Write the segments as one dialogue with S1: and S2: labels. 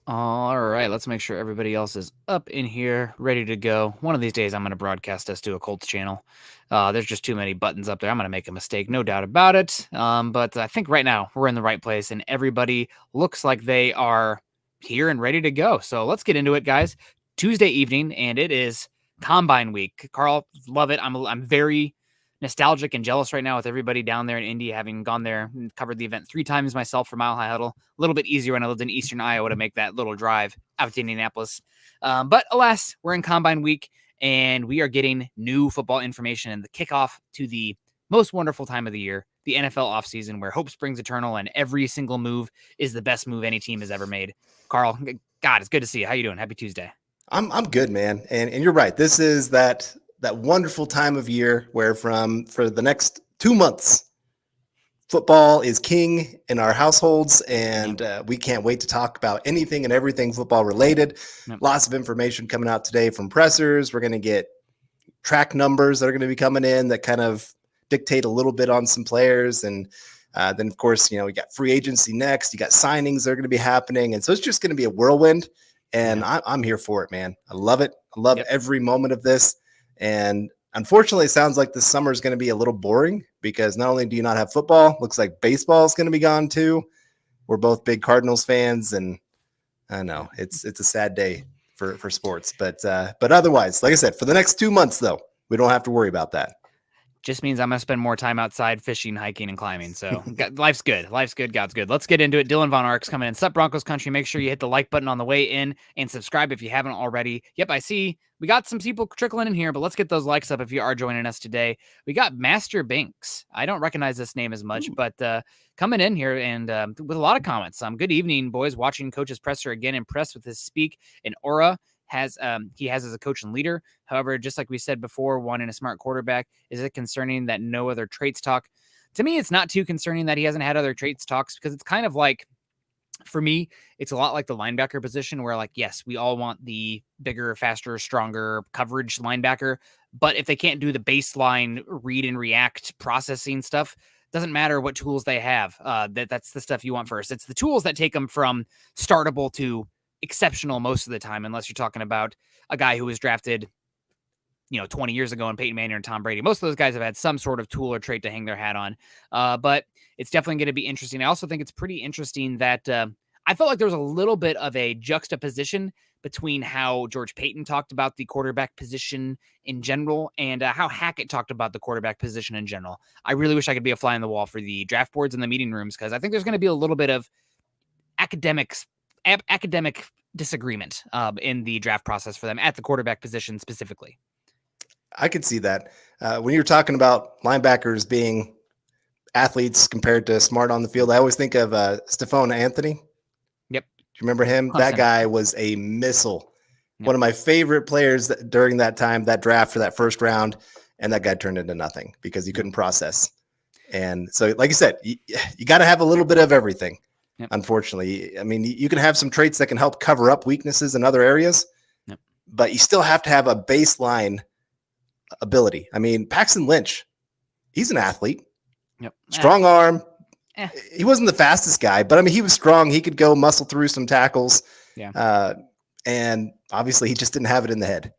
S1: All right, let's make sure everybody else is up in here, ready to go. One of these days, I'm going to broadcast us to a Colts channel. There's just too many buttons up there. I'm going to make a mistake, no doubt about it. But I think right now we're in the right place, and everybody looks like they are here and ready to go. So let's get into it, guys. Tuesday evening, and it is Combine Week. Carl, love it. I'm very nostalgic and jealous right now with everybody down there in Indy, having gone there and covered the event 3 times myself for Mile High Huddle. A little bit easier when I lived in Eastern Iowa to make that little drive out to Indianapolis. But alas, we're in Combine Week, and we are getting new football information and the kickoff to the most wonderful time of the year, the NFL offseason, where hope springs eternal and every single move is the best move any team has ever made. Carl, God, it's good to see you. How you doing? Happy Tuesday.
S2: I'm good, man. And you're right. This is that wonderful time of year where for the next 2 months, football is king in our households, and we can't wait to talk about anything and everything football related.
S1: Yep.
S2: Lots of information coming out today from pressers. We're going to get track numbers that are going to be coming in that kind of dictate a little bit on some players. And then, of course, we got free agency next. You got signings that are going to be happening. And so it's just going to be a whirlwind. And I'm here for it, man. I love it. I love every moment of this. And unfortunately, it sounds like this summer is going to be a little boring because not only do you not have football, looks like baseball is going to be gone too. We're both big Cardinals fans, and I know it's a sad day for sports. But otherwise, like I said, for the next 2 months, though, we don't have to worry about that.
S1: Just means I'm going to spend more time outside fishing, hiking, and climbing. So life's good. Life's good. God's good. Let's get into it. Dylan Von Ark's coming in. Sup, Broncos country. Make sure you hit the like button on the way in and subscribe if you haven't already. Yep, I see. We got some people trickling in here, but let's get those likes up if you are joining us today. We got Master Binks. I don't recognize this name as much, but coming in here and with a lot of comments. Good evening, boys. Watching Coach's presser again. Impressed with his speak and aura. He has as a coach and leader. However, just like we said before, wanting a smart quarterback, is it concerning that no other traits talk? To me, it's not too concerning that he hasn't had other traits talks, because it's kind of like, for me, it's a lot like the linebacker position where, like, yes, we all want the bigger, faster, stronger coverage linebacker, but if they can't do the baseline read and react processing stuff, doesn't matter what tools they have. That's the stuff you want first. It's the tools that take them from startable to exceptional most of the time, unless you're talking about a guy who was drafted 20 years ago in Peyton Manning and Tom Brady. Most of those guys have had some sort of tool or trait to hang their hat on. But it's definitely going to be interesting. I also think it's pretty interesting that I felt like there was a little bit of a juxtaposition between how George Paton talked about the quarterback position in general and how Hackett talked about the quarterback position in general. I really wish I could be a fly on the wall for the draft boards and the meeting rooms, because I think there's going to be a little bit of academic disagreement in the draft process for them at the quarterback position specifically.
S2: I could see that. When you're talking about linebackers being athletes compared to smart on the field, I always think of Stephon Anthony.
S1: Yep.
S2: Do you remember him? Clemson. That guy was a missile. Yep. One of my favorite players during that time, that draft for that first round, and that guy turned into nothing because he couldn't process. And so, like you said, you got to have a little bit of everything. Yep. Unfortunately, I mean, you can have some traits that can help cover up weaknesses in other areas, but you still have to have a baseline ability. I mean, Paxton Lynch, he's an athlete.
S1: Yep.
S2: Strong arm. He wasn't the fastest guy, but I mean, he was strong. He could go muscle through some tackles.
S1: Yeah.
S2: And obviously, he just didn't have it in the head.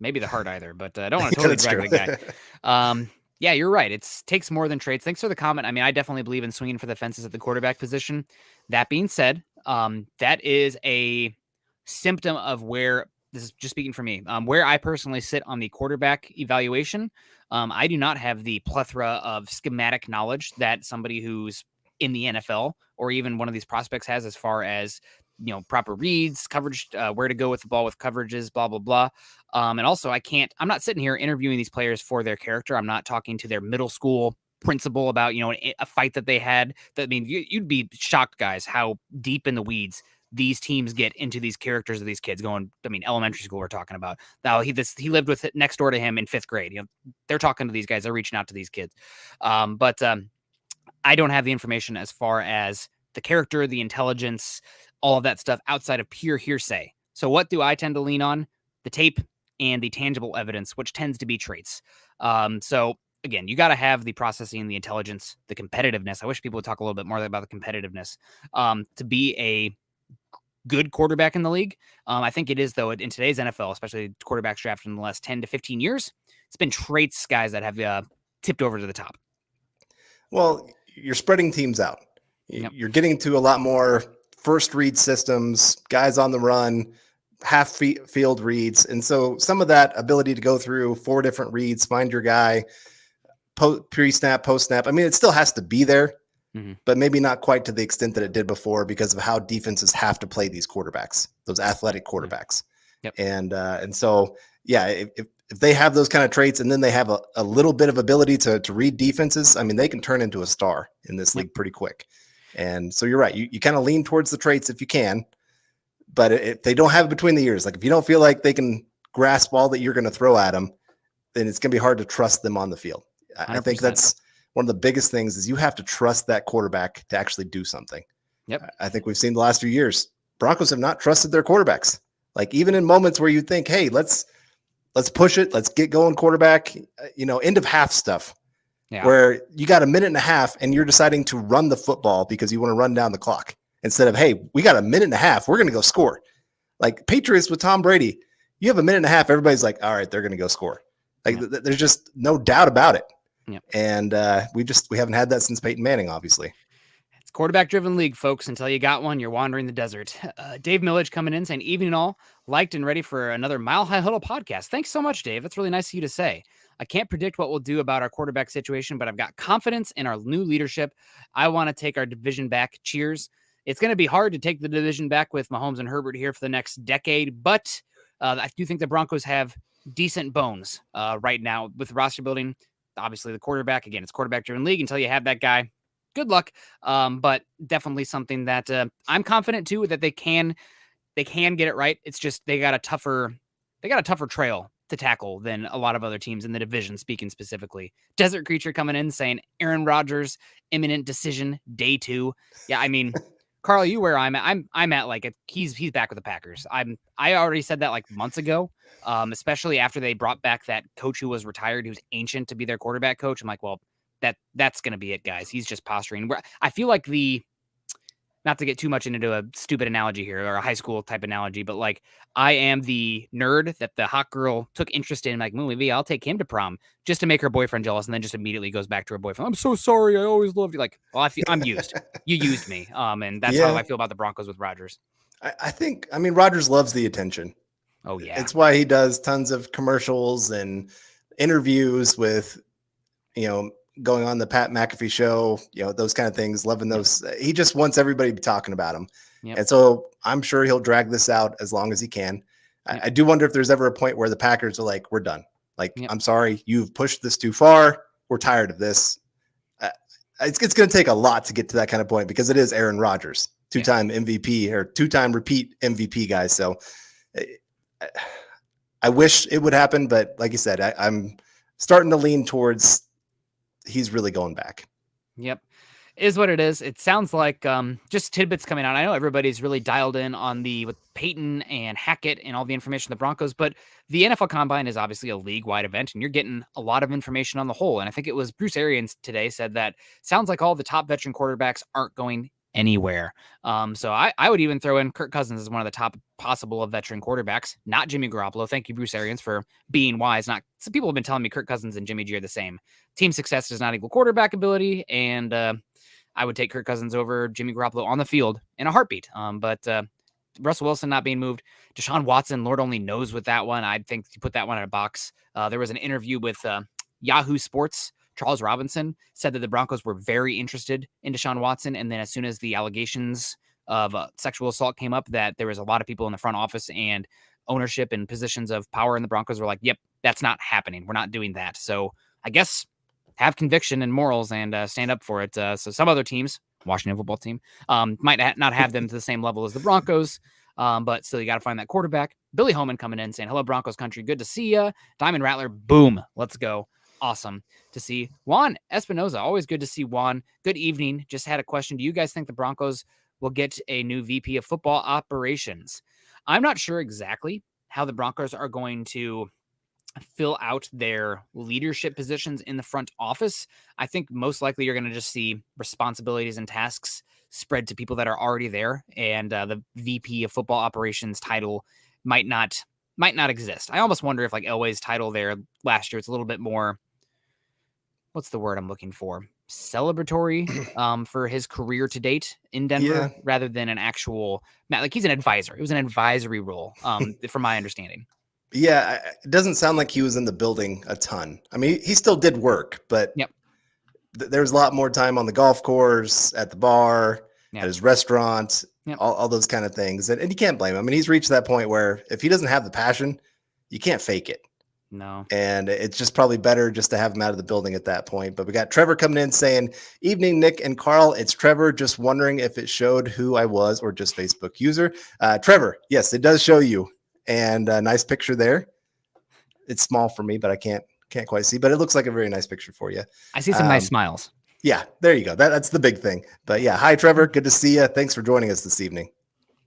S1: Maybe the heart either, but I don't want to totally drag the guy. Yeah, you're right. It takes more than traits. Thanks for the comment. I mean, I definitely believe in swinging for the fences at the quarterback position. That being said, that is a symptom of where, this is just speaking for me, where I personally sit on the quarterback evaluation. I do not have the plethora of schematic knowledge that somebody who's in the NFL or even one of these prospects has, as far as proper reads, coverage, where to go with the ball with coverages, blah, blah, blah. And also I'm not sitting here interviewing these players for their character. I'm not talking to their middle school principal about, a fight that they had. I mean, you'd be shocked, guys, how deep in the weeds these teams get into these characters of these kids going. I mean, elementary school we're talking about. Now he lived with it next door to him in 5th grade. They're talking to these guys. They're reaching out to these kids. But I don't have the information as far as the character, the intelligence, all of that stuff outside of pure hearsay. So what do I tend to lean on? The tape and the tangible evidence, which tends to be traits. So again, you got to have the processing, the intelligence, the competitiveness. I wish people would talk a little bit more about the competitiveness to be a good quarterback in the league. I think it is, though, in today's NFL, especially quarterbacks drafted in the last 10 to 15 years, it's been traits, guys, that have tipped over to the top.
S2: Well, you're spreading teams out.
S1: Yep.
S2: You're getting to a lot more first read systems, guys on the run, half field reads. And so some of that ability to go through 4 different reads, find your guy, pre-snap, post-snap. I mean, it still has to be there, but maybe not quite to the extent that it did before because of how defenses have to play these quarterbacks, those athletic quarterbacks.
S1: Yep.
S2: And so, yeah, if they have those kind of traits and then they have a little bit of ability to read defenses, I mean, they can turn into a star in this league pretty quick. And so you're right. You kind of lean towards the traits if you can, but if they don't have it between the ears, like if you don't feel like they can grasp all that you're going to throw at them, then it's going to be hard to trust them on the field. 100%. I think that's one of the biggest things is you have to trust that quarterback to actually do something.
S1: Yep.
S2: I think we've seen the last few years, Broncos have not trusted their quarterbacks. Like even in moments where you think, hey, let's push it. Let's get going quarterback, end of half stuff where you got a minute and a half and you're deciding to run the football because you want to run down the clock instead of, hey, we got a minute and a half. We're going to go score. Like Patriots with Tom Brady, you have a minute and a half. Everybody's like, all right, they're going to go score. Like there's just no doubt about it.
S1: Yeah.
S2: And we haven't had that since Peyton Manning, obviously.
S1: It's quarterback-driven league, folks. Until you got one, you're wandering the desert. Dave Millage coming in saying, evening all, liked and ready for another Mile High Huddle podcast. Thanks so much, Dave. That's really nice of you to say. I can't predict what we'll do about our quarterback situation, but I've got confidence in our new leadership. I want to take our division back. Cheers. It's going to be hard to take the division back with Mahomes and Herbert here for the next decade, but I do think the Broncos have decent bones right now with roster building. Obviously, the quarterback, again, it's quarterback-driven league. Until you have that guy, good luck. But definitely something that I'm confident too that they can get it right. It's just they got a tougher trail to tackle than a lot of other teams in the division. Speaking specifically, Desert Creature coming in saying Aaron Rodgers imminent decision day 2. Yeah, I mean, Carl, you where I'm at. I'm at like he's back with the Packers. I already said that like months ago. Especially after they brought back that coach who was retired, who's ancient to be their quarterback coach. I'm like, well, that's going to be it, guys. He's just posturing. I feel like not to get too much into a stupid analogy here or a high school type analogy, but like I am the nerd that the hot girl took interest in. Like, maybe I'll take him to prom just to make her boyfriend jealous, and then just immediately goes back to her boyfriend. I'm so sorry. I always loved you. Like, well, I'm used. You used me. And that's how I feel about the Broncos with Rodgers.
S2: I think Rodgers loves the attention.
S1: Oh yeah.
S2: It's why he does tons of commercials and interviews with, going on the Pat McAfee show, those kind of things, loving those. He just wants everybody to be talking about him. Yep. And so I'm sure he'll drag this out as long as he can. Yep. I do wonder if there's ever a point where the Packers are like, we're done. Like, I'm sorry, you've pushed this too far. We're tired of this. It's going to take a lot to get to that kind of point because it is Aaron Rodgers, 2-time MVP or 2-time repeat MVP guy. So I wish it would happen, but like you said, I'm starting to lean towards he's really going back.
S1: Yep. Is what it is. It sounds like just tidbits coming out. I know everybody's really dialed in on with Paton and Hackett and all the information the Broncos, but the NFL Combine is obviously a league-wide event, and you're getting a lot of information on the whole. And I think it was Bruce Arians today said that sounds like all the top veteran quarterbacks aren't going anywhere. So I would even throw in Kirk Cousins as one of the top possible of veteran quarterbacks, not Jimmy Garoppolo. Thank you, Bruce Arians, for being wise. Some people have been telling me Kirk Cousins and Jimmy G are the same. Team success does not equal quarterback ability, and I would take Kirk Cousins over Jimmy Garoppolo on the field in a heartbeat. But Russell Wilson not being moved. Deshaun Watson, Lord only knows with that one. I think you put that one in a box. There was an interview with Yahoo Sports. Charles Robinson said that the Broncos were very interested in Deshaun Watson. And then as soon as the allegations of sexual assault came up, that there was a lot of people in the front office and ownership and positions of power in the Broncos were like, yep, that's not happening. We're not doing that. So I guess have conviction and morals and stand up for it. So some other teams, Washington football team, might not have them to the same level as the Broncos, but still you got to find that quarterback. Billy Holman coming in saying, hello, Broncos country. Good to see ya. Diamond Rattler, boom. Let's go. Awesome to see. Juan Espinoza, always good to see Juan. Good evening. Just had a question. Do you guys think the Broncos will get a new VP of football operations? I'm not sure exactly how the Broncos are going to fill out their leadership positions in the front office, I think most likely you're going to just see responsibilities and tasks spread to people that are already there, and the VP of football operations title might not exist. I almost wonder if like Elway's title there last year, it's a little bit more, what's the word I'm looking for? Celebratory for his career to date in Denver, rather than an actual, like he's an advisor. It was an advisory role, from my understanding.
S2: Yeah, it doesn't sound like he was in the building a ton. I mean, he still did work, but there's a lot more time on the golf course, at the bar, at his restaurant, all those kind of things. And you can't blame him. I mean, he's reached that point where if he doesn't have the passion, you can't fake it.
S1: No.
S2: And it's just probably better just to have him out of the building at that point. But we got Trevor coming in saying, "Evening, Nick and Carl. It's Trevor. Just wondering if it showed who I was or just Facebook user." Trevor, yes, it does show you. And a nice picture there. It's small for me, but I can't quite see. But it looks like a very nice picture for you.
S1: I see some nice smiles.
S2: Yeah, there you go. That's the big thing. But yeah, hi, Trevor. Good to see you. Thanks for joining us this evening.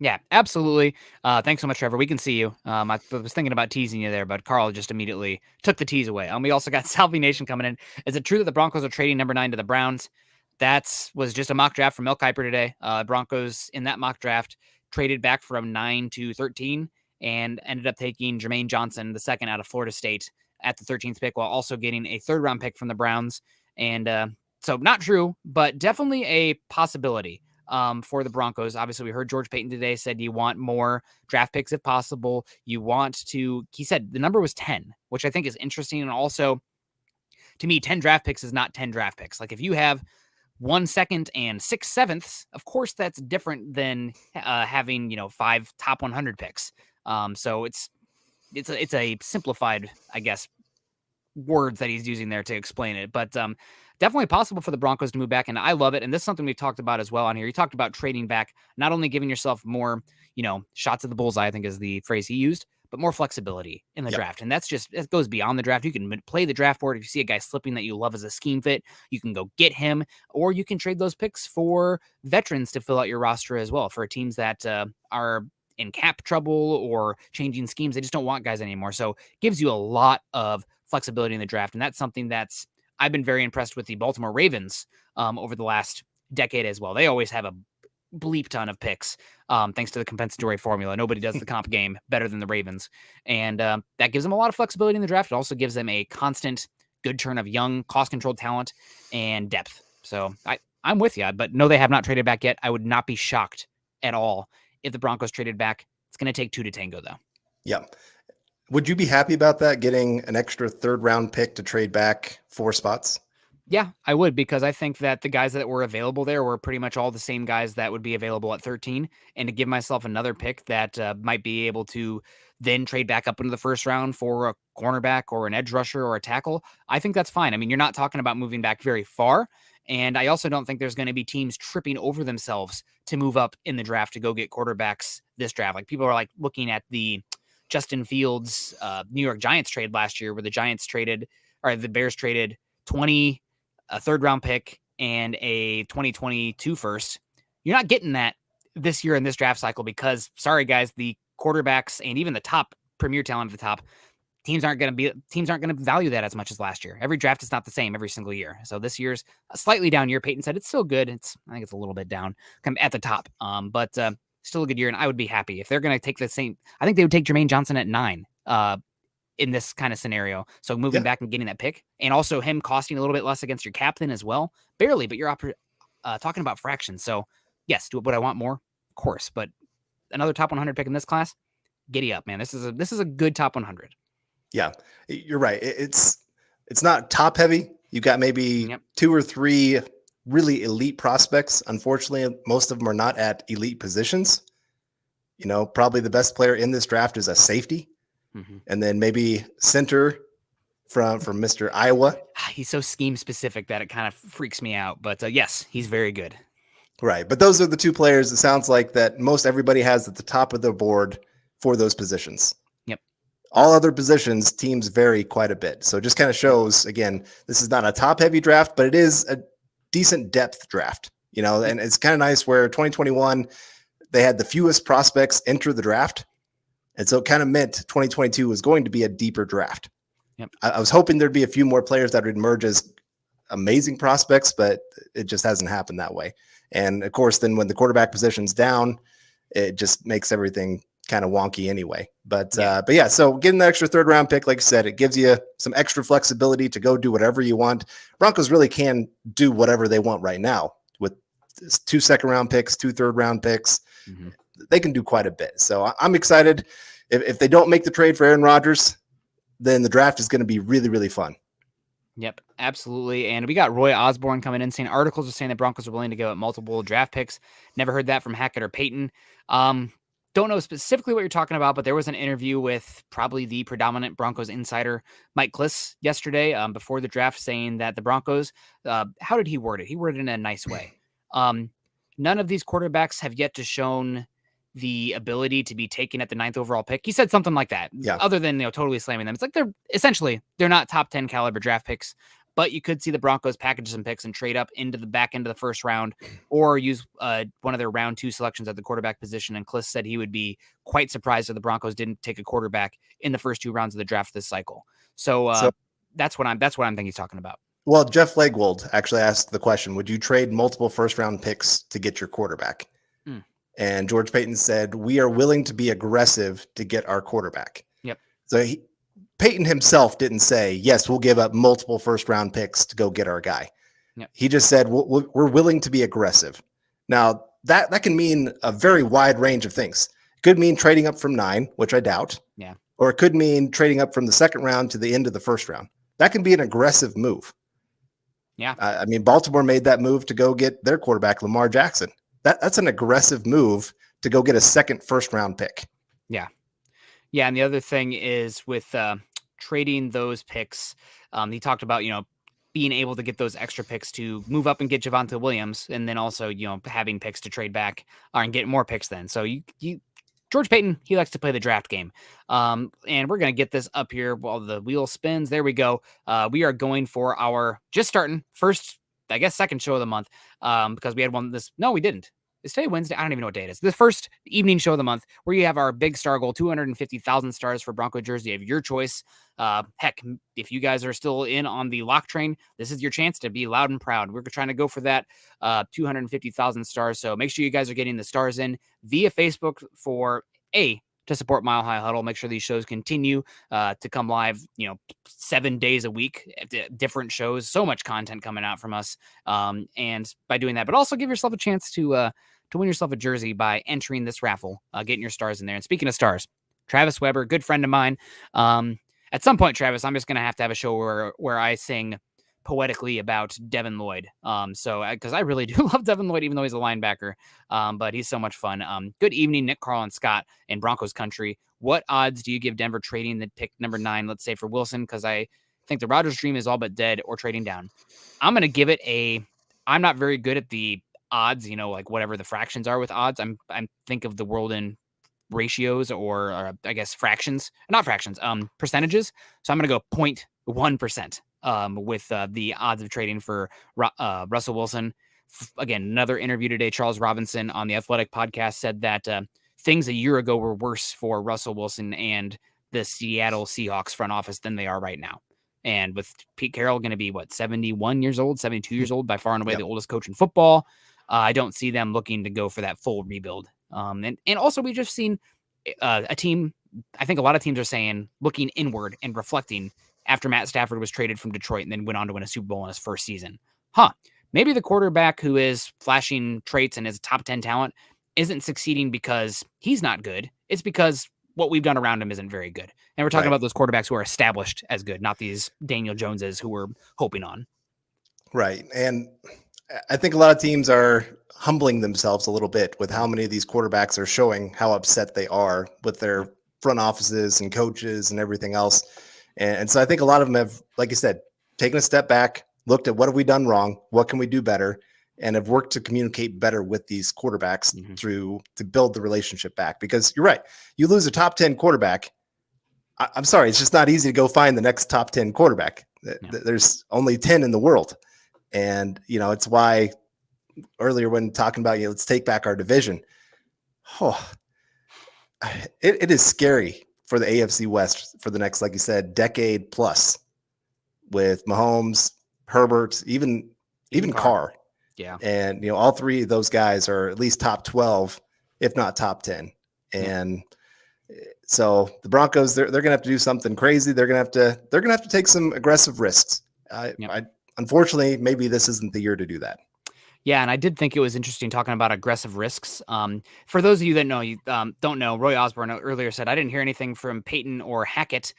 S1: Yeah, absolutely. Thanks so much, Trevor. We can see you. I was thinking about teasing you there, but Carl just immediately took the tease away. We also got Salvi Nation coming in. Is it true that the Broncos are trading number 9 to the Browns? That was just a mock draft from Mel Kiper today. Broncos in that mock draft traded back from 9 to 13 and ended up taking Jermaine Johnson, the second out of Florida State, at the 13th pick, while also getting a third-round pick from the Browns. And so not true, but definitely a possibility for the Broncos. Obviously, we heard George Paton today said you want more draft picks if possible. You want to, he said the number was 10, which I think is interesting. And also, to me, 10 draft picks is not 10 draft picks. Like if you have 1 second and 6 sevenths, of course, that's different than having, 5 top 100 picks. So it's a simplified, I guess, words that he's using there to explain it, but definitely possible for the Broncos to move back. And I love it. And this is something we've talked about as well on here. You talked about trading back, not only giving yourself more, shots at the bullseye, I think is the phrase he used, but more flexibility in the draft. And it goes beyond the draft. You can play the draft board. If you see a guy slipping that you love as a scheme fit, you can go get him, or you can trade those picks for veterans to fill out your roster as well, for teams that are in cap trouble or changing schemes. They just don't want guys anymore. So it gives you a lot of flexibility in the draft. And that's something I've been very impressed with the Baltimore Ravens over the last decade as well. They always have a bleep ton of picks thanks to the compensatory formula. Nobody does the comp game better than the Ravens. And that gives them a lot of flexibility in the draft. It also gives them a constant good turn of young, cost-controlled talent and depth. So I'm with you, but no, they have not traded back yet. I would not be shocked at all if the Broncos traded back. It's going to take 2 to tango, though.
S2: Yeah. Would you be happy about that, getting an extra third-round pick to trade back 4 spots?
S1: Yeah, I would, because I think that the guys that were available there were pretty much all the same guys that would be available at 13. And to give myself another pick that might be able to then trade back up into the first round for a cornerback or an edge rusher or a tackle, I think that's fine. I mean, you're not talking about moving back very far. And I also don't think there's going to be teams tripping over themselves to move up in the draft to go get quarterbacks this draft. Like people are like looking at the Justin Fields New York Giants trade last year, where the Bears traded 20, a third round pick, and a 2022 first. You're not getting that this year in this draft cycle because, sorry guys, the quarterbacks and even the top premier talent at the top, teams aren't going to value that as much as last year. Every draft is not the same every single year. So this year's a slightly down year. Peyton said it's still good. I think it's a little bit down at the top. But still a good year. And I would be happy if they're going to take the same. I think they would take Jermaine Johnson at 9 in this kind of scenario. So moving back and getting that pick, and also him costing a little bit less against your cap then as well. Barely, but you're talking about fractions. So yes, would I want more? Of course. But another top 100 pick in this class, giddy up, man. This is a good top 100.
S2: Yeah, you're right. It's not top heavy. You got maybe 2 or 3 really elite prospects. Unfortunately, most of them are not at elite positions. Probably the best player in this draft is a safety, and then maybe center from Mr. Iowa.
S1: He's so scheme specific that it kind of freaks me out. But yes, he's very good.
S2: Right, but those are the 2 players. It sounds like that most everybody has at the top of the board for those positions. All other positions, teams vary quite a bit. So it just kind of shows, again, this is not a top-heavy draft, but it is a decent depth draft, and it's kind of nice where 2021, they had the fewest prospects enter the draft. And so it kind of meant 2022 was going to be a deeper draft.
S1: Yep.
S2: I was hoping there'd be a few more players that would emerge as amazing prospects, but it just hasn't happened that way. And of course, then when the quarterback position's down, it just makes everything kind of wonky anyway. But yeah, so getting the extra third round pick, like I said, it gives you some extra flexibility to go do whatever you want. Broncos really can do whatever they want right now with 2 second round picks, 2 third round picks.
S1: Mm-hmm.
S2: They can do quite a bit. So I'm excited. If they don't make the trade for Aaron Rodgers, then the draft is going to be really, really fun.
S1: Yep, absolutely. And we got Roy Osborne coming in saying articles are saying that Broncos are willing to go at multiple draft picks. Never heard that from Hackett or Paton. Don't know specifically what you're talking about, but there was an interview with probably the predominant Broncos insider, Mike Kliss, yesterday before the draft saying that the Broncos, how did he word it? He worded it in a nice way. None of these quarterbacks have yet to shown the ability to be taken at the 9th overall pick. He said something like that.
S2: Yeah.
S1: Other than, totally slamming them. It's like they're not top 10 caliber draft picks, but you could see the Broncos package some picks and trade up into the back end of the first round or use one of their round 2 selections at the quarterback position. And Kliss said he would be quite surprised if the Broncos didn't take a quarterback in the first 2 rounds of the draft this cycle. So that's what I'm thinking he's talking about.
S2: Well, Jeff Legwold actually asked the question, would you trade multiple first round picks to get your quarterback? And George Paton said, we are willing to be aggressive to get our quarterback.
S1: Yep.
S2: So Paton himself didn't say, yes, we'll give up multiple first round picks to go get our guy.
S1: Yep.
S2: He just said, we're willing to be aggressive. Now, that can mean a very wide range of things. It could mean trading up from 9, which I doubt.
S1: Yeah.
S2: Or it could mean trading up from the second round to the end of the first round. That can be an aggressive move.
S1: Yeah.
S2: I mean, Baltimore made that move to go get their quarterback, Lamar Jackson. That's an aggressive move to go get a second first round pick.
S1: Yeah. Yeah. And the other thing is with trading those picks, he talked about, being able to get those extra picks to move up and get Javonte Williams. And then also, having picks to trade back and get more picks then. So George Paton, he likes to play the draft game. And we're going to get this up here while the wheel spins. There we go. We are going for our just starting first, I guess, second show of the month because we had one No, we didn't. Is today Wednesday? I don't even know what day it is. The first evening show of the month where you have our big star goal, 250,000 stars for Bronco jersey of your choice. Heck, if you guys are still in on the lock train, this is your chance to be loud and proud. We're trying to go for that 250,000 stars. So make sure you guys are getting the stars in via Facebook to support Mile High Huddle. Make sure these shows continue to come live, 7 days a week, different shows, so much content coming out from us. And by doing that, but also give yourself a chance to win yourself a jersey by entering this raffle, getting your stars in there. And speaking of stars, Travis Weber, good friend of mine. At some point, Travis, I'm just going to have a show where I sing poetically about Devin Lloyd. Because I really do love Devin Lloyd, even though he's a linebacker. But he's so much fun. Good evening, Nick, Carl, and Scott in Broncos country. What odds do you give Denver trading the pick number 9, let's say, for Wilson? Because I think the Rodgers dream is all but dead, or trading down. I'm going to give it I'm not very good at the odds, like whatever the fractions are with odds. I'm think of the world in ratios or I guess fractions, not fractions, percentages. So I'm going to go 0.1%. With the odds of trading for Russell Wilson. Again, another interview today, Charles Robinson on the Athletic podcast said that things a year ago were worse for Russell Wilson and the Seattle Seahawks front office than they are right now. And with Pete Carroll going to be, 71 years old, 72 years old, by far and away the oldest coach in football, I don't see them looking to go for that full rebuild. And also we just seen a team, I think a lot of teams are saying, looking inward and reflecting after Matt Stafford was traded from Detroit and then went on to win a Super Bowl in his first season. Maybe the quarterback who is flashing traits and is a top 10 talent isn't succeeding because he's not good. It's because what we've done around him isn't very good. And we're talking about those quarterbacks who are established as good, not these Daniel Joneses who we're hoping on.
S2: Right. And I think a lot of teams are humbling themselves a little bit with how many of these quarterbacks are showing how upset they are with their front offices and coaches and everything else. And so I think a lot of them have, like you said, taken a step back, looked at what have we done wrong, what can we do better, and have worked to communicate better with these quarterbacks to build the relationship back. Because you're right, you lose a top 10 quarterback. I'm sorry, it's just not easy to go find the next top 10 quarterback. There's only 10 in the world. And, it's why earlier when talking about, let's take back our division. It is scary for the AFC West for the next, like you said, decade plus with Mahomes, Herbert, even Carr.
S1: Yeah.
S2: And, all three of those guys are at least top 12, if not top 10. And so the Broncos, they're going to have to do something crazy. They're going to have to take some aggressive risks. Unfortunately, maybe this isn't the year to do that.
S1: Yeah, and I did think it was interesting talking about aggressive risks. For those of you that don't know, Roy Osborne earlier said, I didn't hear anything from Paton or Hackett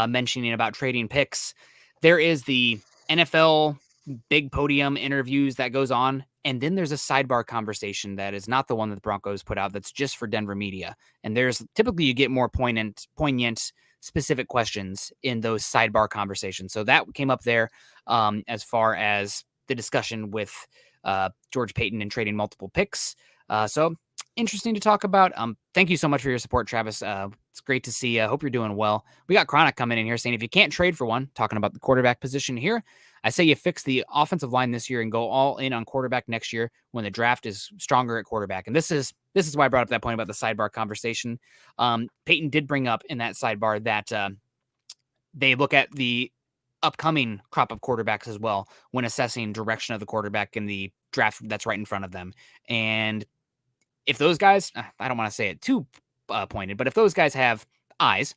S1: mentioning about trading picks. There is the NFL big podium interviews that goes on, and then there's a sidebar conversation that is not the one that the Broncos put out, that's just for Denver media. And there's typically you get more poignant, specific questions in those sidebar conversations. So that came up there as far as the discussion with George Paton and trading multiple picks. So interesting to talk about. Thank you so much for your support, Travis. It's great to see. I hope you're doing well. We got Chronic coming in here saying, if you can't trade for one, talking about the quarterback position here, I say you fix the offensive line this year and go all in on quarterback next year when the draft is stronger at quarterback. And this is why I brought up that point about the sidebar conversation. Paton did bring up in that sidebar that they look at the upcoming crop of quarterbacks as well when assessing direction of the quarterback in the draft that's right in front of them. And if those guys, I don't want to say it too pointed, but if those guys have eyes,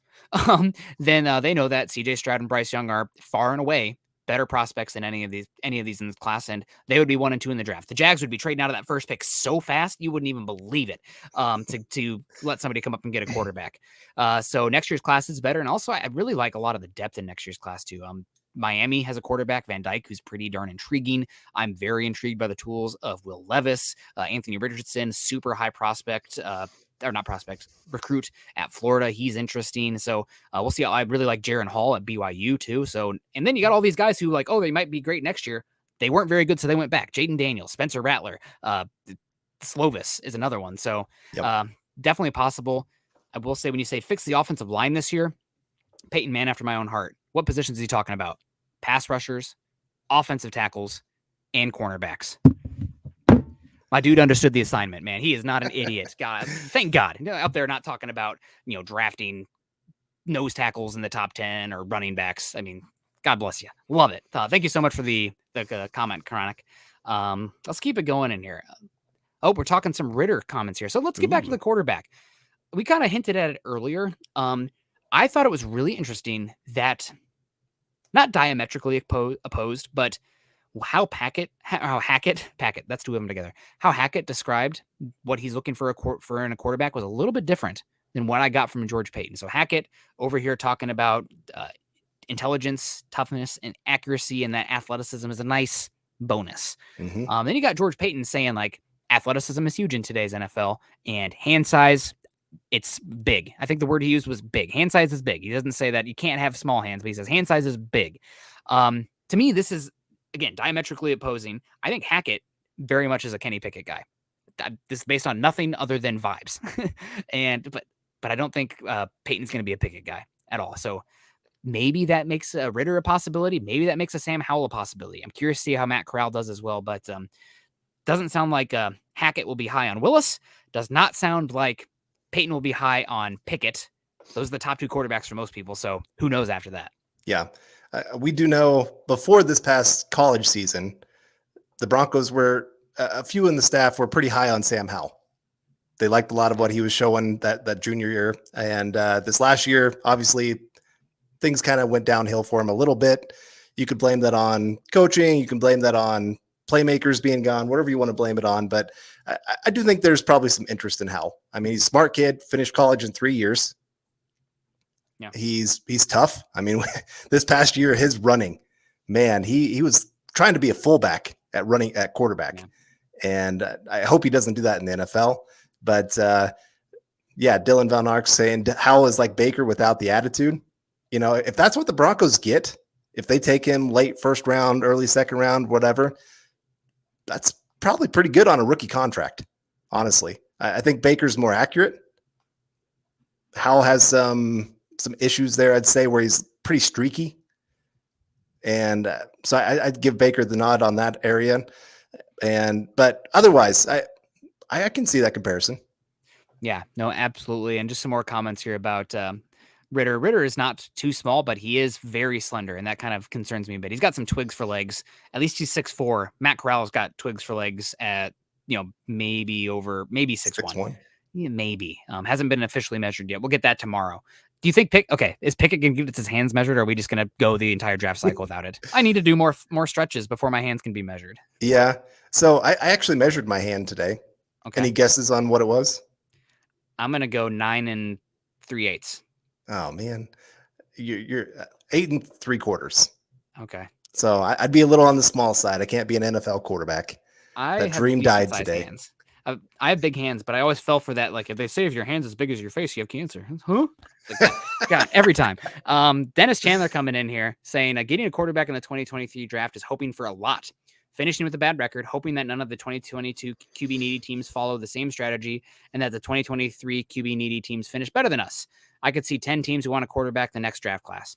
S1: then they know that CJ Stroud and Bryce Young are far and away better prospects than any of these in this class, and they would be 1 and 2 in the draft. The Jags would be trading out of that first pick so fast you wouldn't even believe it, to let somebody come up and get a quarterback. So next year's class is better, and also I really like a lot of the depth in next year's class too. Miami has a quarterback, Van Dyke, who's pretty darn intriguing. I'm very intrigued by the tools of Will Levis, Anthony Richardson, super high prospect, or not prospect, recruit at Florida. He's interesting. So we'll see. I really like Jaron Hall at BYU too. So, and then you got all these guys who they might be great next year. They weren't very good, so they went back. Jaden Daniels, Spencer Rattler, Slovis is another one. So definitely possible. I will say, when you say fix the offensive line this year, Paton, man after my own heart. What positions is he talking about? Pass rushers, offensive tackles, and cornerbacks. My dude understood the assignment, man. He is not an idiot. God, thank God. Out there not talking about, drafting nose tackles in the top 10 or running backs. I mean, God bless you. Love it. Thank you so much for the comment, Chronic. Let's keep it going in here. Oh, we're talking some Ritter comments here. So let's get back to the quarterback. We kind of hinted at it earlier. I thought it was really interesting that, not diametrically opposed, but how Hackett, that's two of them together. How Hackett described what he's looking for in a quarterback was a little bit different than what I got from George Paton. So Hackett over here talking about intelligence, toughness, and accuracy, and that athleticism is a nice bonus.
S2: Mm-hmm.
S1: Then you got George Paton saying athleticism is huge in today's NFL, and hand size, it's big. I think the word he used was big. Hand size is big. He doesn't say that you can't have small hands, but he says hand size is big. To me, this is, again, diametrically opposing. I think Hackett very much is a Kenny Pickett guy. This is based on nothing other than vibes. But I don't think Peyton's going to be a Pickett guy at all. So maybe that makes a Ritter a possibility. Maybe that makes a Sam Howell a possibility. I'm curious to see how Matt Corral does as well. But doesn't sound like Hackett will be high on Willis. Does not sound like Paton will be high on Pickett. Those are the top two quarterbacks for most people. So who knows after that?
S2: Yeah. We do know before this past college season, the Broncos were, a few in the staff were pretty high on Sam Howell. They liked a lot of what he was showing that junior year. And this last year, obviously, things kind of went downhill for him a little bit. You could blame that on coaching. You can blame that on playmakers being gone, whatever you want to blame it on. But I do think there's probably some interest in Howell. I mean, he's a smart kid, finished college in 3 years. Yeah. He's tough. I mean, this past year, his running, man, he was trying to be a fullback at running at quarterback. Yeah. And I hope he doesn't do that in the NFL. But Dylan Van Ark saying Howell is like Baker without the attitude. If that's what the Broncos get, if they take him late first round, early second round, whatever, that's probably pretty good on a rookie contract, honestly. I think Baker's more accurate. Howell has some issues there, I'd say, where he's pretty streaky. And so I'd give Baker the nod on that area. But otherwise, I can see that comparison.
S1: Yeah, no, absolutely. And just some more comments here about Ritter. Ritter is not too small, but he is very slender, and that kind of concerns me. But he's got some twigs for legs. At least he's 6'4". Matt Corral's got twigs for legs at, maybe 6'1".
S2: 6'1".
S1: Yeah, maybe. Hasn't been officially measured yet. We'll get that tomorrow. Do you think is Pickett going to get his hands measured, or are we just going to go the entire draft cycle without it? I need to do more stretches before my hands can be measured.
S2: Yeah. So I actually measured my hand today.
S1: Okay.
S2: Any guesses on what it was?
S1: I'm going to go 9 3/8.
S2: Oh man, you're 8 3/4.
S1: Okay.
S2: So I'd be a little on the small side. I can't be an NFL quarterback. That dream died today.
S1: Hands. I have big hands, but I always fell for that. Like, if they say if your hand's as big as your face, you have cancer. Huh? Like, God, every time. Dennis Chandler coming in here saying getting a quarterback in the 2023 draft is hoping for a lot. Finishing with a bad record, hoping that none of the 2022 QB needy teams follow the same strategy and that the 2023 QB needy teams finish better than us. I could see 10 teams who want a quarterback in the next draft class.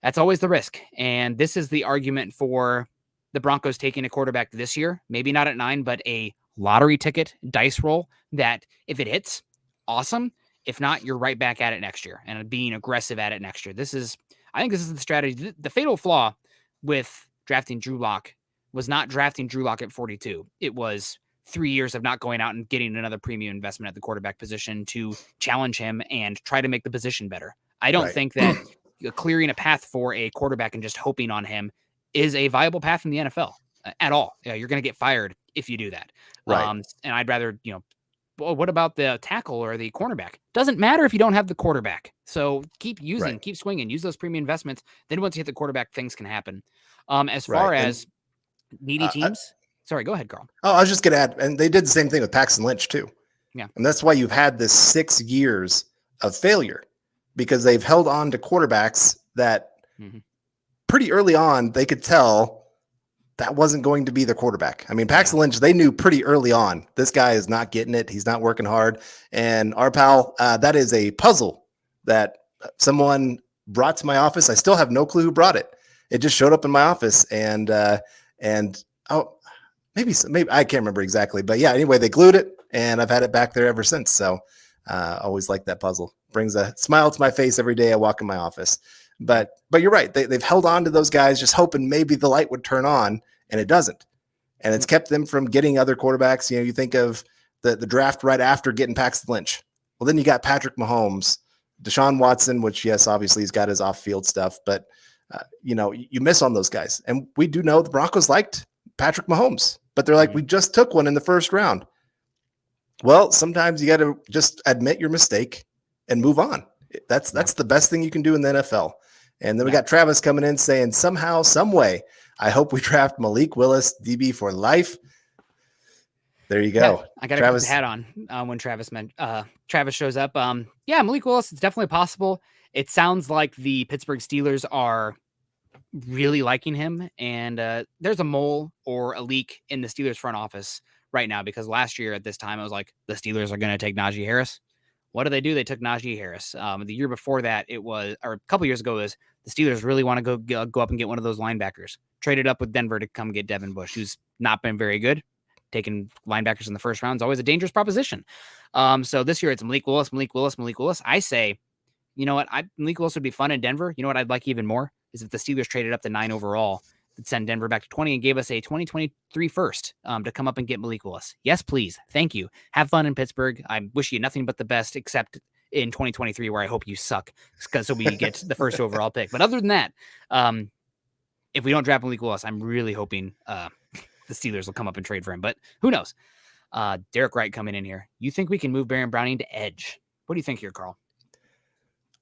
S1: That's always the risk. And this is the argument for the Broncos taking a quarterback this year, maybe not at 9, but a lottery ticket dice roll that if it hits, awesome. If not, you're right back at it next year and being aggressive at it next year. I think this is the strategy. The fatal flaw with drafting Drew Lock was not drafting Drew Lock at 42. It was 3 years of not going out and getting another premium investment at the quarterback position to challenge him and try to make the position better. I don't think that clearing a path for a quarterback and just hoping on him is a viable path in the NFL at all. You're going to get fired if you do that.
S2: Right.
S1: And I'd rather, what about the tackle or the cornerback? Doesn't matter if you don't have the quarterback. So keep keep swinging, use those premium investments. Then once you hit the quarterback, things can happen. As far as needy teams, sorry, go ahead, Carl.
S2: Oh, I was just going to add, and they did the same thing with Paxton Lynch too.
S1: Yeah.
S2: And that's why you've had this 6 years of failure, because they've held on to quarterbacks that pretty early on, they could tell that wasn't going to be their quarterback. I mean, Paxton Lynch, they knew pretty early on, this guy is not getting it. He's not working hard. And our pal, that is a puzzle that someone brought to my office. I still have no clue who brought it. It just showed up in my office and maybe I can't remember exactly, but yeah, anyway, they glued it and I've had it back there ever since. So always like that puzzle. Brings a smile to my face every day I walk in my office. But you're right. They've held on to those guys just hoping maybe the light would turn on, and it doesn't. And it's kept them from getting other quarterbacks. You think of the draft right after getting Paxton Lynch. Well, then you got Patrick Mahomes, Deshaun Watson, which, yes, obviously he's got his off-field stuff. But, you miss on those guys. And we do know the Broncos liked Patrick Mahomes. But they're like, we just took one in the first round. Well, sometimes you got to just admit your mistake and move on. That's the best thing you can do in the NFL. And then we got Travis coming in saying somehow, some way, I hope we draft Malik Willis, DB for life. There you go.
S1: Yeah, I got to put the hat on when Travis shows up. Malik Willis, it's definitely possible. It sounds like the Pittsburgh Steelers are really liking him. And there's a mole or a leak in the Steelers front office right now, because last year at this time, I was like, the Steelers are going to take Najee Harris. What do? They took Najee Harris. The year before that, or a couple years ago, was the Steelers really want to go up and get one of those linebackers. Traded up with Denver to come get Devin Bush, who's not been very good. Taking linebackers in the first round is always a dangerous proposition. So this year it's Malik Willis. I say, you know what? Malik Willis would be fun in Denver. You know what I'd like even more is if the Steelers traded up to 9 overall, send Denver back to 20 and gave us a 2023 first to come up and get Malik Willis. Yes, please. Thank you. Have fun in Pittsburgh. I wish you nothing but the best, except in 2023, where I hope you suck, because so we get the first overall pick. But other than that, if we don't draft Malik Willis, I'm really hoping the Steelers will come up and trade for him. But who knows? Derek Wright coming in here. You think we can move Baron Browning to edge? What do you think here, Carl?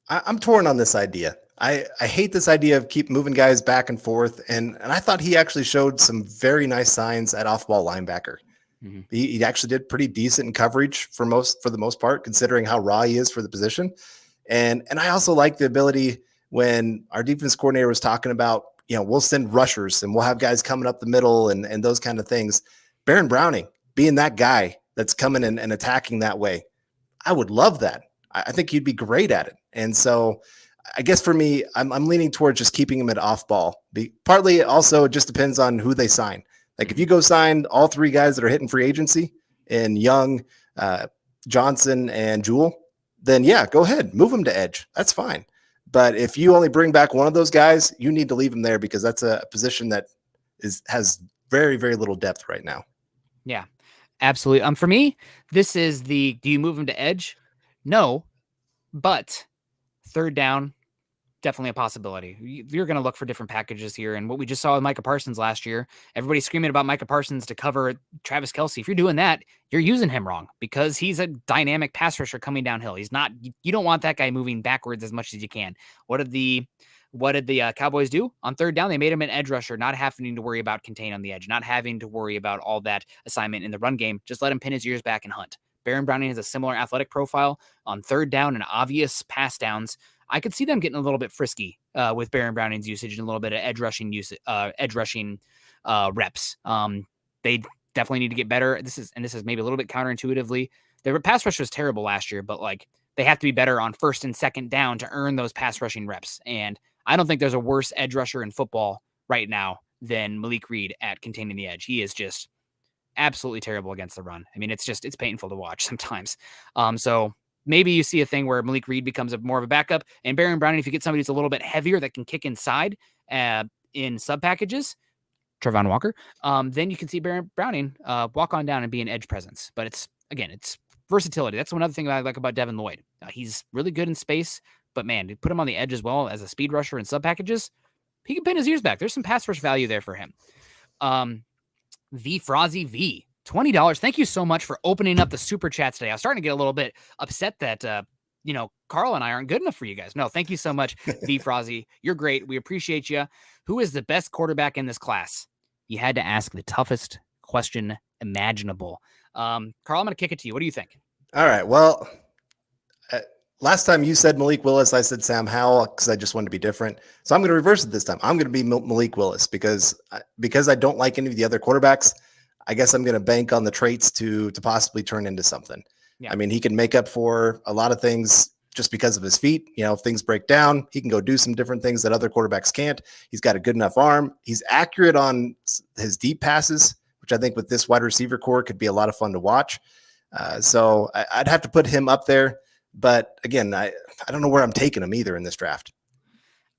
S2: I'm torn on this idea. I hate this idea of keep moving guys back and forth. And I thought he actually showed some very nice signs at off-ball linebacker. Mm-hmm. He actually did pretty decent in coverage for the most part, considering how raw he is for the position. And I also like the ability when our defense coordinator was talking about, we'll send rushers and we'll have guys coming up the middle and those kind of things. Baron Browning being that guy that's coming and attacking that way. I would love that. I think he'd be great at it. And so I guess for me, I'm leaning towards just keeping him at off ball. Partly also it just depends on who they sign. Like if you go sign all 3 guys that are hitting free agency in Young, Johnson, and Jewell, then yeah, go ahead, move him to edge. That's fine. But if you only bring back one of those guys, you need to leave him there because that's a position that has very, very little depth right now.
S1: Yeah, absolutely. For me, this is do you move him to edge? No, but third down, definitely a possibility. You're going to look for different packages here. And what we just saw with Micah Parsons last year, everybody's screaming about Micah Parsons to cover Travis Kelce. If you're doing that, you're using him wrong because he's a dynamic pass rusher coming downhill. He's not, you don't want that guy moving backwards as much as you can. What did the Cowboys do on third down? They made him an edge rusher, not having to worry about contain on the edge, not having to worry about all that assignment in the run game. Just let him pin his ears back and hunt. Baron Browning has a similar athletic profile on third down and obvious pass downs. I could see them getting a little bit frisky with Baron Browning's usage and a little bit of edge rushing reps. They definitely need to get better. This is maybe a little bit counterintuitively. Their pass rush was terrible last year, but like they have to be better on first and second down to earn those pass rushing reps. And I don't think there's a worse edge rusher in football right now than Malik Reed at containing the edge. He is just absolutely terrible against the run. I mean, it's painful to watch sometimes. So maybe you see a thing where Malik Reed becomes more of a backup, and Baron Browning, if you get somebody who's a little bit heavier that can kick inside in sub packages, Trevon Walker, then you can see Baron Browning walk on down and be an edge presence. But it's versatility. That's one other thing I like about Devin Lloyd. He's really good in space, but man, to put him on the edge as well as a speed rusher in sub packages, he can pin his ears back. There's some pass rush value there for him. V Frozzy V, $20. Thank you so much for opening up the super chat today. I was starting to get a little bit upset that Carl and I aren't good enough for you guys. No, thank you so much, V Frozzy. You're great. We appreciate you. Who is the best quarterback in this class? You had to ask the toughest question imaginable. Carl, I'm going to kick it to you. What do you think?
S2: All right. Well, last time you said Malik Willis, I said Sam Howell because I just wanted to be different. So I'm going to reverse it this time. I'm going to be Malik Willis because I don't like any of the other quarterbacks. I guess I'm going to bank on the traits to possibly turn into something. Yeah. I mean, he can make up for a lot of things just because of his feet. If things break down, he can go do some different things that other quarterbacks can't. He's got a good enough arm. He's accurate on his deep passes, which I think with this wide receiver core could be a lot of fun to watch. So I'd have to put him up there. But again, I don't know where I'm taking him either in this draft.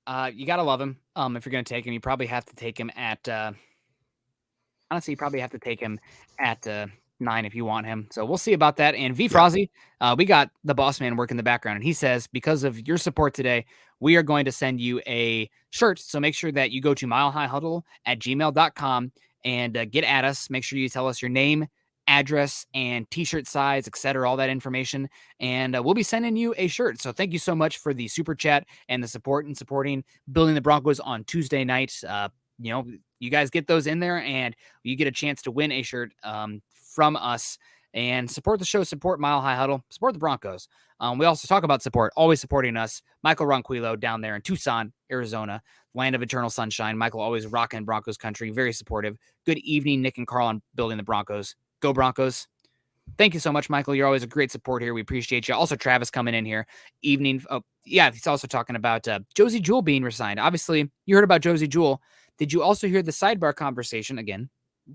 S1: You got to love him. If you're going to take him, you probably have to take him at, honestly, you probably have to take him at 9 if you want him. So we'll see about that. And V Frozzy, we got the boss man working in the background, and he says, because of your support today, we are going to send you a shirt. So make sure that you go to milehighhuddle@gmail.com and get at us. Make sure you tell us your name, address, and t-shirt size, etc., all that information, and we'll be sending you a shirt. So thank you so much for the super chat and the support and supporting Building the Broncos on Tuesday night. You guys get those in there and you get a chance to win a shirt from us, and support the show, support Mile High Huddle, support the Broncos. We also talk about support, always supporting us. Michael Ronquillo down there in Tucson, Arizona, land of eternal sunshine. Michael always rocking Broncos country, very supportive. Good evening, Nick and Carl, on Building the Broncos. Go Broncos. Thank you so much, Michael. You're always a great support here. We appreciate you. Also, Travis coming in here. Evening. Oh, yeah, he's also talking about Josie Jewell being resigned. Obviously, you heard about Josie Jewell. Did you also hear the sidebar conversation? Again,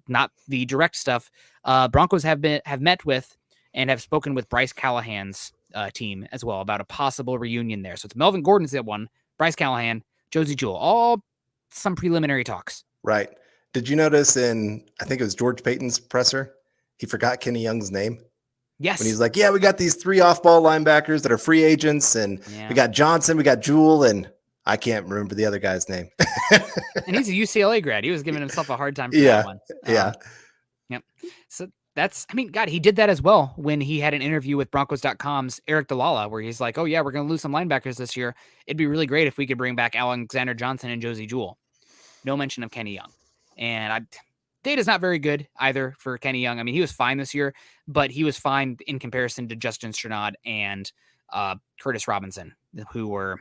S1: not the direct stuff. Broncos have met with and have spoken with Bryce Callahan's team as well about a possible reunion there. So it's Melvin Gordon's that one, Bryce Callahan, Josie Jewell, all some preliminary talks.
S2: Right. Did you notice I think it was George Paton's presser, he forgot Kenny Young's name?
S1: Yes.
S2: When he's like, we got these 3 off-ball linebackers that are free agents, and we got Johnson, we got Jewell, and I can't remember the other guy's name.
S1: And he's a UCLA grad. He was giving himself a hard time for that one. Yep. So God, he did that as well when he had an interview with Broncos.com's Eric DeLalla, where he's like, oh yeah, we're going to lose some linebackers this year. It'd be really great if we could bring back Alexander Johnson and Josie Jewell. No mention of Kenny Young. And data's not very good either for Kenny Young. I mean, he was fine this year, but he was fine in comparison to Justin Strnad and Curtis Robinson, who were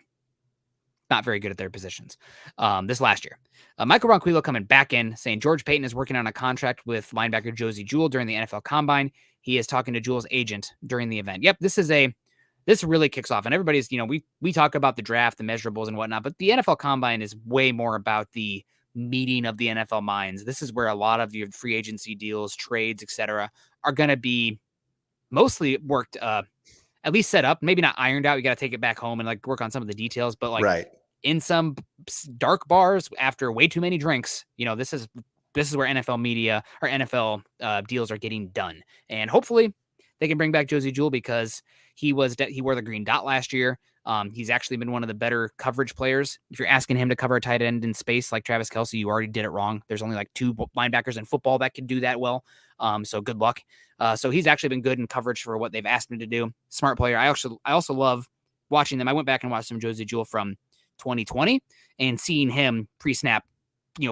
S1: not very good at their positions this last year. Michael Ronquillo coming back in, saying George Paton is working on a contract with linebacker Josie Jewell during the NFL Combine. He is talking to Jewell's agent during the event. Yep, this really kicks off. And everybody's, we talk about the draft, the measurables and whatnot, but the NFL Combine is way more about the meeting of the NFL minds. This is where a lot of your free agency deals, trades, etc., are going to be mostly worked at least set up, maybe not ironed out. You got to take it back home and like work on some of the details, but like
S2: Right.
S1: in some dark bars after way too many drinks, this is where NFL media or NFL deals are getting done. And hopefully they can bring back Josey Jewell because he wore the green dot last year. He's actually been one of the better coverage players. If you're asking him to cover a tight end in space like Travis Kelce, you already did it wrong. There's only like 2 linebackers in football that can do that well. So good luck. So he's actually been good in coverage for what they've asked him to do. Smart player. I also love watching them. I went back and watched some Josey Jewell from 2020 and seeing him pre-snap,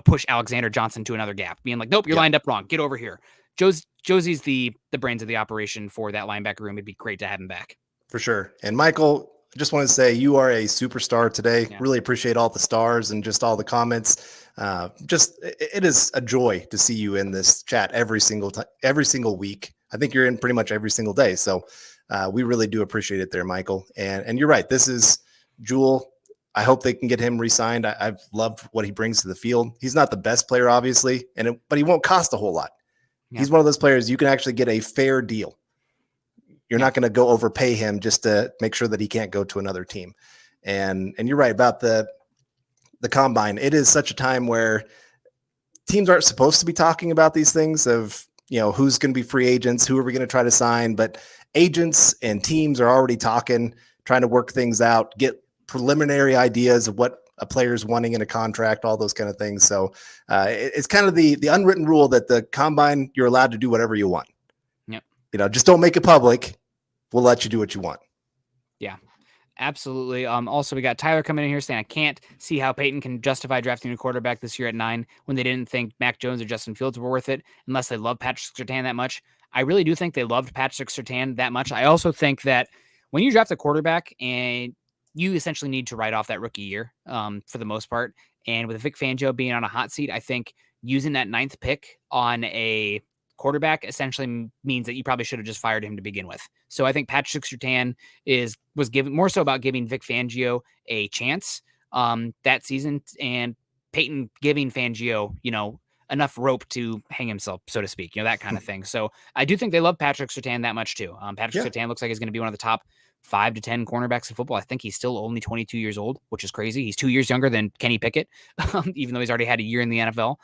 S1: push Alexander Johnson to another gap, being like, nope, you're lined up wrong. Get over here. Josey's the brains of the operation for that linebacker room. It'd be great to have him back.
S2: For sure. And Michael, I just want to say you are a superstar today.
S1: Yeah.
S2: Really appreciate all the stars and just all the comments. It is a joy to see you in this chat every single week. I think you're in pretty much every single day. So we really do appreciate it there, Michael. And you're right. This is Jewell. I hope they can get him re-signed. I've loved what he brings to the field. He's not the best player, obviously, but he won't cost a whole lot. Yeah. He's one of those players you can actually get a fair deal. You're not going to go overpay him just to make sure that he can't go to another team. And you're right about the combine. It is such a time where teams aren't supposed to be talking about these things of, who's going to be free agents, who are we going to try to sign, but agents and teams are already talking, trying to work things out, get preliminary ideas of what a player's wanting in a contract, all those kind of things. So it's kind of the unwritten rule that the combine, you're allowed to do whatever you want. Yep. Just don't make it public. We'll let you do what you want.
S1: Yeah, absolutely. Also, we got Tyler coming in here saying, I can't see how Paton can justify drafting a quarterback this year at 9 when they didn't think Mac Jones or Justin Fields were worth it unless they love Patrick Surtain that much. I really do think they loved Patrick Surtain that much. I also think that when you draft a quarterback and you essentially need to write off that rookie year for the most part, and with Vic Fangio being on a hot seat, I think using that 9th pick on a quarterback essentially means that you probably should have just fired him to begin with. So I think Patrick Surtain was given more so about giving Vic Fangio a chance that season, and Peyton giving Fangio, enough rope to hang himself, so to speak, that kind of thing. So I do think they love Patrick Surtain that much too. Patrick Surtain looks like he's going to be one of the top 5 to 10 cornerbacks in football. I think he's still only 22 years old, which is crazy. He's 2 years younger than Kenny Pickett, even though he's already had a year in the NFL.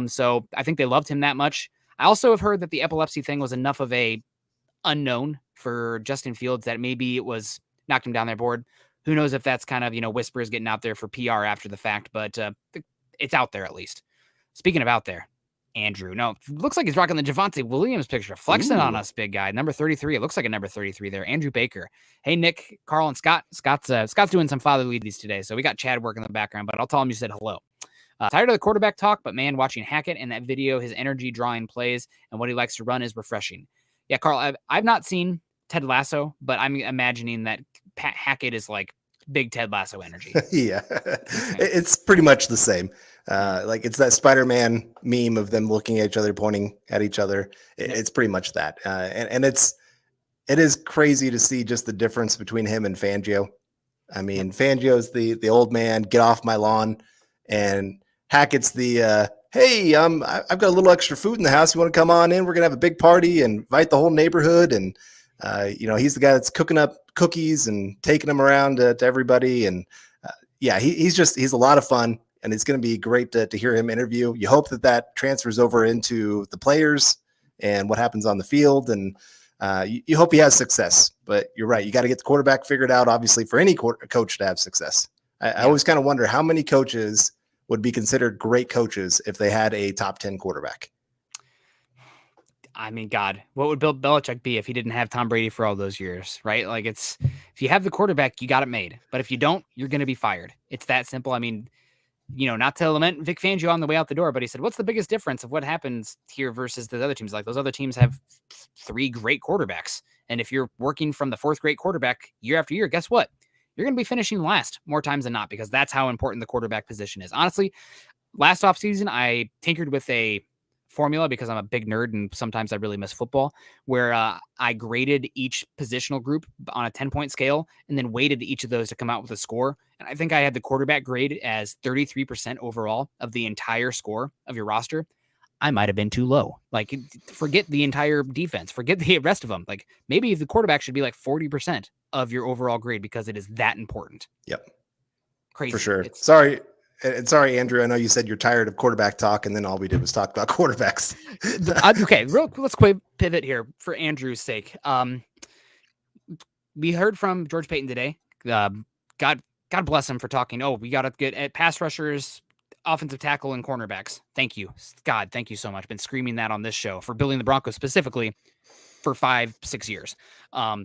S1: So I think they loved him that much. I also have heard that the epilepsy thing was enough of a unknown for Justin Fields that maybe it was knocked him down their board. Who knows if that's kind of, whispers getting out there for PR after the fact, but it's out there at least. Speaking of out there, Andrew, no, looks like he's rocking the Javonte Williams picture, flexing on us, big guy. Number 33. It looks like a number 33 there. Andrew Baker. Hey, Nick, Carl, and Scott. Scott's doing some fatherly duties today, so we got Chad working in the background, but I'll tell him you said hello. Tired of the quarterback talk, but man, watching Hackett in that video, his energy drawing plays and what he likes to run is refreshing. Yeah, Carl, I've not seen Ted Lasso, but I'm imagining that Pat Hackett is like big Ted Lasso energy.
S2: Yeah, okay. It's pretty much the same. Like it's that Spider-Man meme of them looking at each other, pointing at each other. It's pretty much that. And it is crazy to see just the difference between him and Fangio. I mean, Fangio's the old man, get off my lawn, and Hackett's the hey, I've got a little extra food in the house. You want to come on in? We're gonna have a big party and invite the whole neighborhood. And he's the guy that's cooking up cookies and taking them around to everybody. And he's a lot of fun, and it's going to be great to hear him interview. You hope that transfers over into the players and what happens on the field, and you hope he has success. But you're right, you got to get the quarterback figured out. Obviously, for any coach to have success, I always kind of wonder how many coaches would be considered great coaches if they had a top 10 quarterback.
S1: I mean, God, what would Bill Belichick be if he didn't have Tom Brady for all those years, right? Like if you have the quarterback, you got it made. But if you don't, you're going to be fired. It's that simple. I mean, not to lament Vic Fangio on the way out the door, but he said, what's the biggest difference of what happens here versus the other teams? Like those other teams have 3 great quarterbacks. And if you're working from the 4th great quarterback year after year, guess what? You're going to be finishing last more times than not, because that's how important the quarterback position is. Honestly, last offseason, I tinkered with a formula because I'm a big nerd and sometimes I really miss football, where I graded each positional group on a 10-point scale and then weighted each of those to come out with a score. And I think I had the quarterback grade as 33% overall of the entire score of your roster. I might have been too low. Like, forget the entire defense, forget the rest of them. Like, maybe the quarterback should be like 40% of your overall grade because it is that important.
S2: Yep.
S1: Crazy.
S2: For sure. Sorry. And sorry, Andrew, I know you said you're tired of quarterback talk, and then all we did was talk about quarterbacks.
S1: Okay, let's quick pivot here for Andrew's sake. We heard from George Paton today. God bless him for talking. Oh, we got to get at pass rushers, offensive tackle, and cornerbacks. Thank you. God, thank you so much. Been screaming that on this show for building the Broncos specifically for 5-6 years.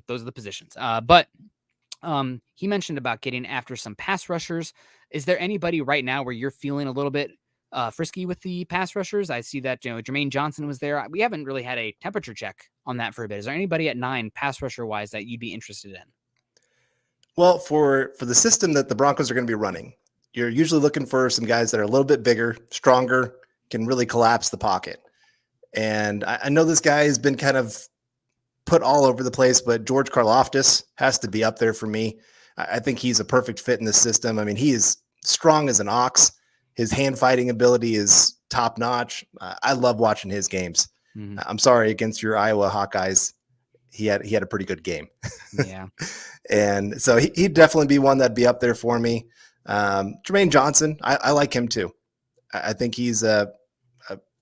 S1: Those are the positions. But he mentioned about getting after some pass rushers. Is there anybody right now where you're feeling a little bit frisky with the pass rushers? I see that, Jermaine Johnson was there. We haven't really had a temperature check on that for a bit. Is there anybody at 9 pass rusher wise that you'd be interested in?
S2: Well, for the system that the Broncos are going to be running, you're usually looking for some guys that are a little bit bigger, stronger, can really collapse the pocket. And I know this guy has been kind of put all over the place, but George Karlaftis has to be up there for me. I think he's a perfect fit in this system. I mean, he is strong as an ox. His hand fighting ability is top notch. I love watching his games. Mm-hmm. I'm sorry, against your Iowa Hawkeyes, he had a pretty good game.
S1: Yeah.
S2: And so he'd definitely be one that'd be up there for me. Jermaine Johnson, I like him too. I think he's a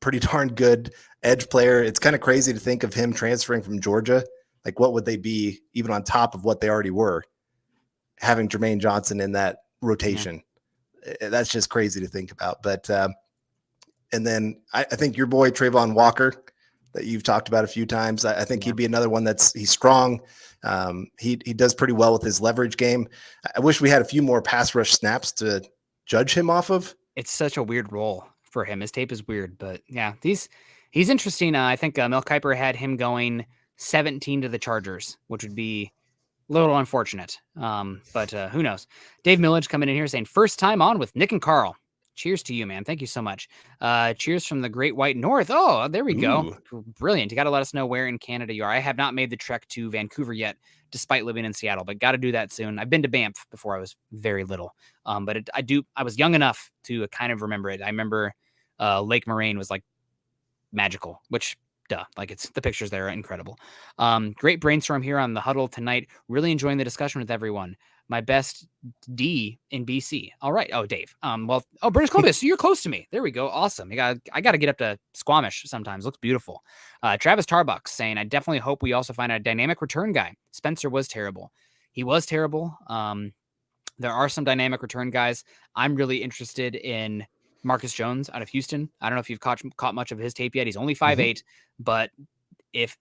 S2: pretty darn good edge player. It's kind of crazy to think of him transferring from Georgia. Like, what would they be even on top of what they already were, having Jermaine Johnson in that rotation? Yeah. That's just crazy to think about. But and then I think your boy Trayvon Walker, that you've talked about a few times, I think he'd be another one he's strong. He does pretty well with his leverage game. I wish we had a few more pass rush snaps to judge him off of.
S1: It's such a weird role for him. His tape is weird, but yeah, he's interesting. I think Mel Kiper had him going 17 to the Chargers, which would be a little unfortunate. But who knows? Dave Millage coming in here saying, first time on with Nick and Carl. Cheers to you, man. Thank you so much. Cheers from the Great White North. Oh, there we go. Brilliant. You got to let us know where in Canada you are. I have not made the trek to Vancouver yet, despite living in Seattle, but got to do that soon. I've been to Banff before I was very little. But I was young enough to kind of remember it. I remember Lake Moraine was like magical, which duh, like the pictures there are incredible. Great brainstorm here on the Huddle tonight. Really enjoying the discussion with everyone. My best D in BC. All right. Oh, Dave. British Columbia. So you're close to me. There we go. Awesome. I got to get up to Squamish sometimes. Looks beautiful. Travis Tarbuck saying, I definitely hope we also find a dynamic return guy. Spencer was terrible. He was terrible. There are some dynamic return guys. I'm really interested in Marcus Jones out of Houston. I don't know if you've caught much of his tape yet. He's only 5'8", but if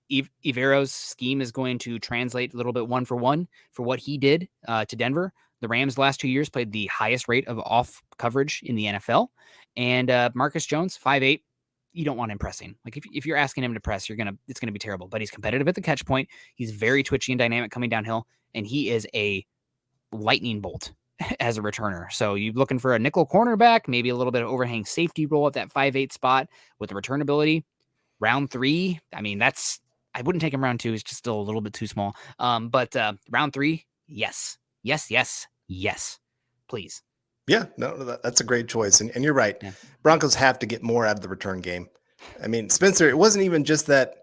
S1: Ivero's scheme is going to translate a little bit 1-for-1 for what he did to Denver, the Rams the last 2 years played the highest rate of off coverage in the NFL. And Marcus Jones, 5'8", you don't want impressing. Like if you're asking him to press, it's going to be terrible. But he's competitive at the catch point. He's very twitchy and dynamic coming downhill, and he is a lightning bolt as a returner. So you're looking for a nickel cornerback, maybe a little bit of overhang safety role at that 5'8" spot with the return ability. Round 3, I mean, I wouldn't take him round 2. It's just still a little bit too small. But round 3, yes, please.
S2: Yeah, no, that's a great choice. And you're right. Yeah. Broncos have to get more out of the return game. I mean, Spencer, it wasn't even just that,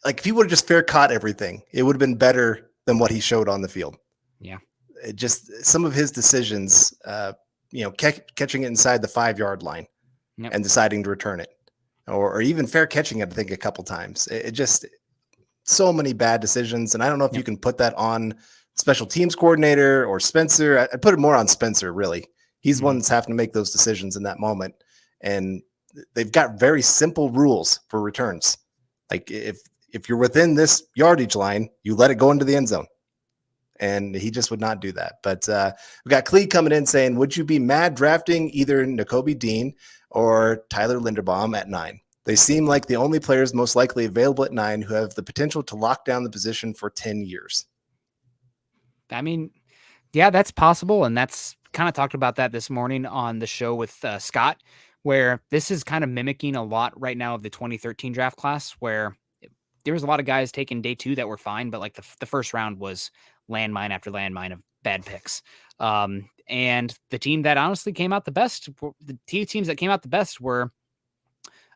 S2: like, if he would have just fair caught everything, it would have been better than what he showed on the field.
S1: Yeah.
S2: It just, some of his decisions, catching it inside the 5-yard line and deciding to return it. Or even fair catching it, I think, a couple times. It just, so many bad decisions. And I don't know if you can put that on special teams coordinator or Spencer. I'd put it more on Spencer, really. He's the one that's having to make those decisions in that moment. And they've got very simple rules for returns. Like if you're within this yardage line, you let it go into the end zone. And he just would not do that. But we got Clee coming in saying, would you be mad drafting either Nakobe Dean or Tyler Linderbaum at 9? They seem like the only players most likely available at 9 who have the potential to lock down the position for 10 years.
S1: I mean, yeah, that's possible. And that's kind of talked about that this morning on the show with Scott, where this is kind of mimicking a lot right now of the 2013 draft class, where there was a lot of guys taking day 2 that were fine, but like the first round was landmine after landmine of bad picks. And the team that honestly came out the best, the teams that came out the best were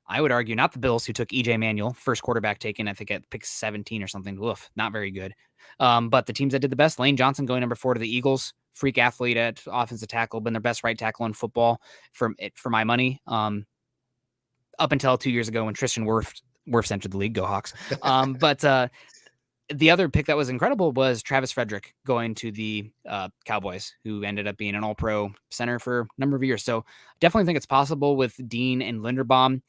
S1: I would argue not the Bills, who took EJ Manuel, first quarterback taken, I think at pick 17 or something. Oof, not very good. But the teams that did the best, Lane Johnson going number 4 to the Eagles, freak athlete at offensive tackle, been their best right tackle in football for my money. Up until 2 years ago when Tristan Wirfs entered the league, go Hawks. But the other pick that was incredible was Travis Frederick going to the Cowboys, who ended up being an all-pro center for a number of years. So definitely think it's possible with Dean and Linderbaum.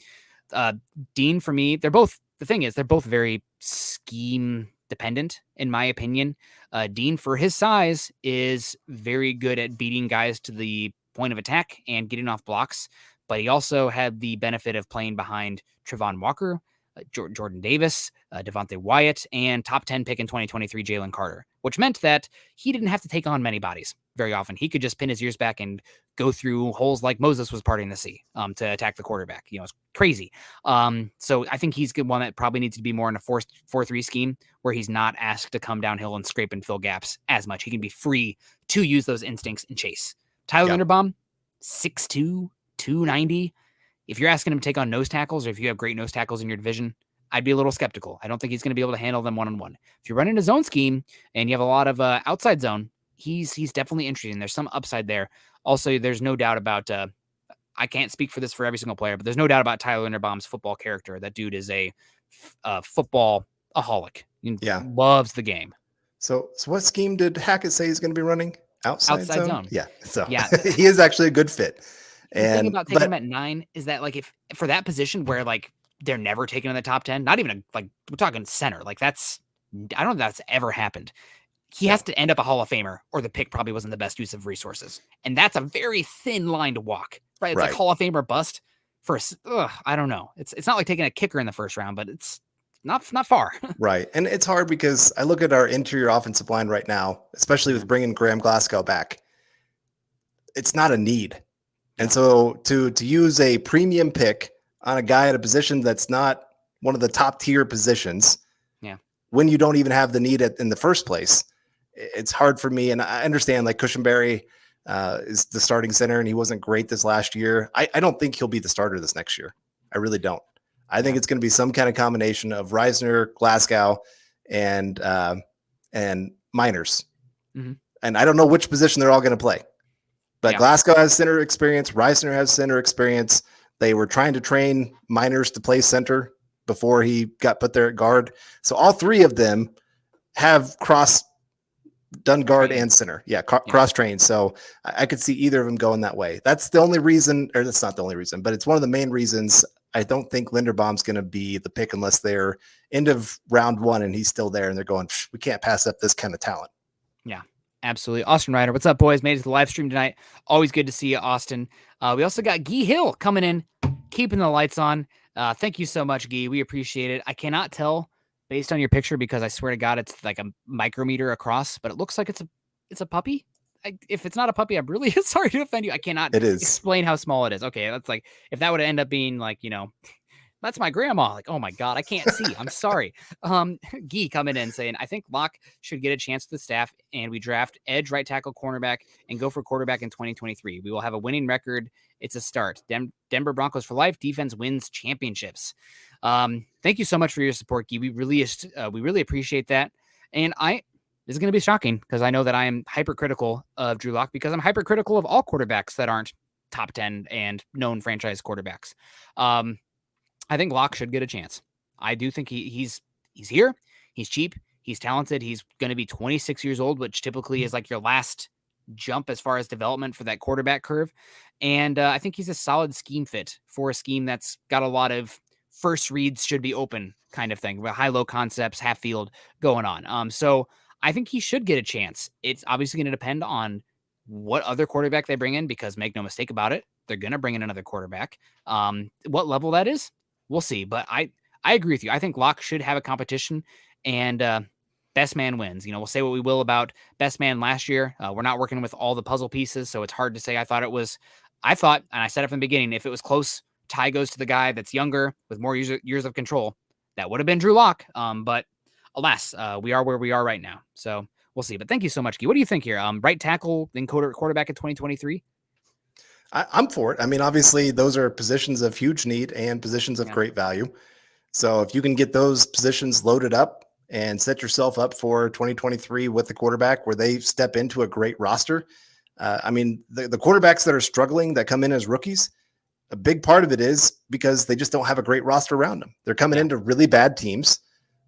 S1: Dean, for me, they're both very scheme dependent, in my opinion. Dean, for his size, is very good at beating guys to the point of attack and getting off blocks, but he also had the benefit of playing behind Trevon Walker, Jordan Davis, Devontae Wyatt, and top 10 pick in 2023, Jalen Carter, which meant that he didn't have to take on many bodies very often. He could just pin his ears back and go through holes like Moses was parting the sea to attack the quarterback. It's crazy. So I think he's one that probably needs to be more in a 4-3 scheme where he's not asked to come downhill and scrape and fill gaps as much. He can be free to use those instincts and chase. Tyler Linderbaum, 6'2", 290. If you're asking him to take on nose tackles, or if you have great nose tackles in your division, I'd be a little skeptical. I don't think he's going to be able to handle them one-on-one. If you're running a zone scheme and you have a lot of outside zone, he's definitely interesting. There's some upside there. Also, there's no doubt about, I can't speak for this for every single player, but there's no doubt about Tyler Linderbaum's football character. That dude is a football-aholic. He loves the game.
S2: So what scheme did Hackett say he's going to be running? Outside zone? Yeah. So he is actually a good fit.
S1: The thing about taking him at 9 is that, like, if for that position where, like, they're never taken in the top 10, not even we're talking center. Like, I don't know if that's ever happened. He has to end up a Hall of Famer, or the pick probably wasn't the best use of resources. And that's a very thin line to walk, right? It's like Hall of Famer bust for, I don't know. It's not like taking a kicker in the first round, but it's not far.
S2: Right. And it's hard because I look at our interior offensive line right now, especially with bringing Graham Glasgow back. It's not a need. And so to use a premium pick on a guy at a position that's not one of the top tier positions, when you don't even have the need in the first place, it's hard for me. And I understand, like, Cushenberry is the starting center and he wasn't great this last year. I don't think he'll be the starter this next year. I really don't. I think it's going to be some kind of combination of Reisner, Glasgow, and Miners. Mm-hmm. And I don't know which position they're all going to play. But Glasgow has center experience. Reisner has center experience. They were trying to train Miners to play center before he got put there at guard. So all three of them have done guard and center. Cross trained. So I could see either of them going that way. That's the only reason, or that's not the only reason, but it's one of the main reasons I don't think Linderbaum's going to be the pick unless they're end of round 1 and he's still there and they're going, we can't pass up this kind of talent.
S1: Yeah. Absolutely. Austin Ryder, what's up, boys? Made it to the live stream tonight. Always good to see you, Austin. We also got Guy Hill coming in, keeping the lights on. Thank you so much, Guy. We appreciate it. I cannot tell based on your picture because I swear to God, it's like a micrometer across, but it looks like it's a puppy. If it's not a puppy, I'm really sorry to offend you. I cannot explain how small it is. Okay, that's like, if that would end up being like, that's my grandma. Like, oh my God, I can't see. I'm sorry. Guy coming in saying, I think Locke should get a chance to the staff and we draft edge, right tackle, cornerback, and go for quarterback in 2023. We will have a winning record. It's a start. Denver Broncos for life. Defense wins championships. Thank you so much for your support, Guy. We really appreciate that. And this is going to be shocking because I know that I am hypercritical of Drew Lock because I'm hypercritical of all quarterbacks that aren't top 10 and known franchise quarterbacks. I think Locke should get a chance. I do think he's here. He's cheap. He's talented. He's going to be 26 years old, which typically is like your last jump as far as development for that quarterback curve. And I think he's a solid scheme fit for a scheme that's got a lot of first reads should be open kind of thing, high-low concepts, half field going on. So I think he should get a chance. It's obviously going to depend on what other quarterback they bring in because make no mistake about it, they're going to bring in another quarterback. What level that is, we'll see. But I agree with you. I think Locke should have a competition and best man wins. We'll say what we will about best man last year. We're not working with all the puzzle pieces, so it's hard to say. I thought, and I said it from the beginning, if it was close, tie goes to the guy that's younger with more years of control. That would have been Drew Lock. But alas, we are where we are right now. So we'll see. But thank you so much, Guy. What do you think here? Right tackle, then quarterback in 2023?
S2: I'm for it. I mean, obviously, those are positions of huge need and positions of great value. So if you can get those positions loaded up and set yourself up for 2023 with the quarterback where they step into a great roster. I mean, the quarterbacks that are struggling that come in as rookies, a big part of it is because they just don't have a great roster around them. They're coming into really bad teams.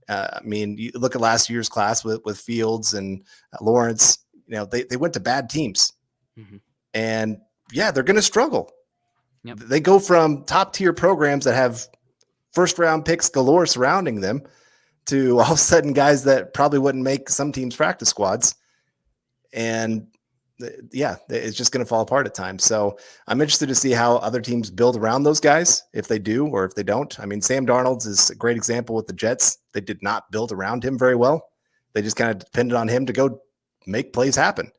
S2: I mean, you look at last year's class with Fields and Lawrence, they went to bad teams. Mm-hmm. And they're going to struggle. Yep. They go from top tier programs that have first round picks galore surrounding them to all of a sudden guys that probably wouldn't make some teams' practice squads. And it's just going to fall apart at times. So I'm interested to see how other teams build around those guys, if they do or if they don't. I mean, Sam Darnold is a great example with the Jets. They did not build around him very well. They just kind of depended on him to go make plays happen.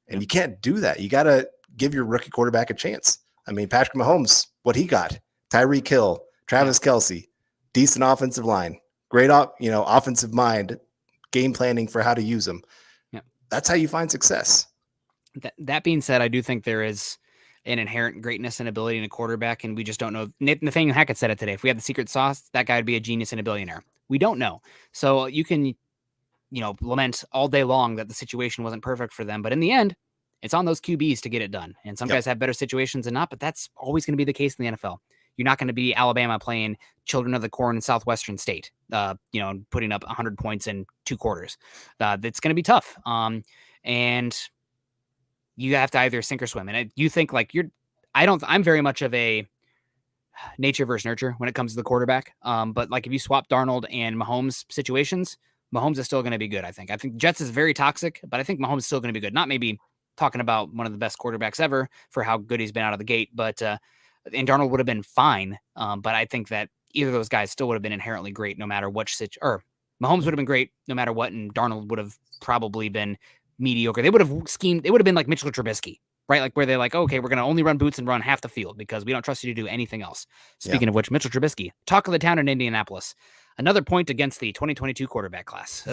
S2: And you can't do that. You got to give your rookie quarterback a chance. I mean, Patrick Mahomes, what he got, Tyreek Hill, Travis Kelce, decent offensive line, great, offensive mind, game planning for how to use them. Yeah. That's how you find success.
S1: That being said, I do think there is an inherent greatness and ability in a quarterback, and we just don't know. Nathaniel Hackett said it today. If we had the secret sauce, that guy would be a genius and a billionaire. We don't know. So you can, lament all day long that the situation wasn't perfect for them. But in the end, it's on those QBs to get it done. And some guys have better situations than not, but that's always going to be the case in the NFL. You're not going to be Alabama playing Children of the Corn in Southwestern State, putting up 100 points in 2 quarters. It's going to be tough. And you have to either sink or swim. And you think I'm very much of a nature versus nurture when it comes to the quarterback. But like if you swap Darnold and Mahomes situations, Mahomes is still going to be good. I think Jets is very toxic, but I think Mahomes is still going to be good. Not maybe talking about one of the best quarterbacks ever for how good he's been out of the gate, but and Darnold would have been fine. But I think that either of those guys still would have been inherently great no matter which or Mahomes would have been great no matter what, and Darnold would have probably been mediocre. They would have schemed. It would have been like Mitchell Trubisky, right? Like where they're like, okay, we're going to only run boots and run half the field because we don't trust you to do anything else. Speaking of which, Mitchell Trubisky, talk of the town in Indianapolis. Another point against the 2022 quarterback class.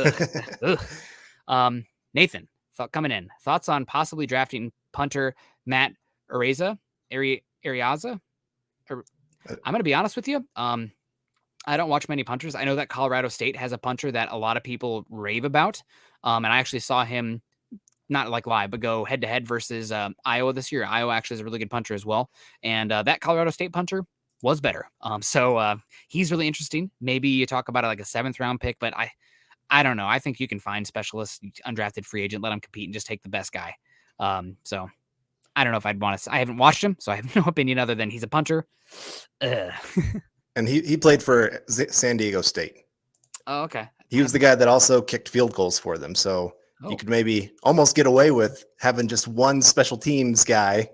S1: Nathan, coming in. Thoughts on possibly drafting punter Matt Ariaza? I'm going to be honest with you. I don't watch many punters. I know that Colorado State has a punter that a lot of people rave about. And I actually saw him not like live, but go head to head versus Iowa this year. Iowa actually is a really good punter as well. And that Colorado State punter was better. So he's really interesting. Maybe you talk about it like a 7th round pick, but I don't know. I think you can find specialists, undrafted free agent, let him compete and just take the best guy. So I don't know if I'd want to. I haven't watched him, so I have no opinion other than he's a punter.
S2: And he played for San Diego State.
S1: Oh, okay.
S2: He was the guy that also kicked field goals for them. So you could maybe almost get away with having just one special teams guy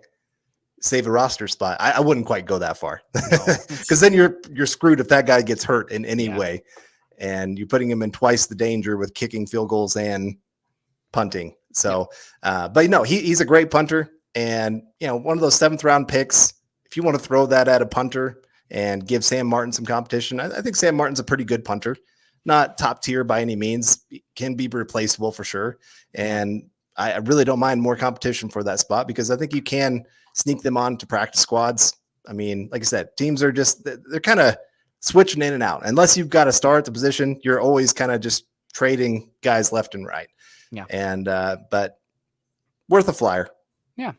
S2: save a roster spot. I wouldn't quite go that far because then you're screwed if that guy gets hurt in any way, and you're putting him in twice the danger with kicking field goals and punting. So, but no, he's a great punter, and one of those 7th round picks. If you want to throw that at a punter and give Sam Martin some competition, I think Sam Martin's a pretty good punter. Not top tier by any means, can be replaceable for sure. And I really don't mind more competition for that spot because I think you can sneak them on to practice squads. I mean, like I said, teams are they're kind of switching in and out. Unless you've got a star at the position, you're always kind of just trading guys left and right. Yeah. And, but worth a flyer.
S1: Yeah,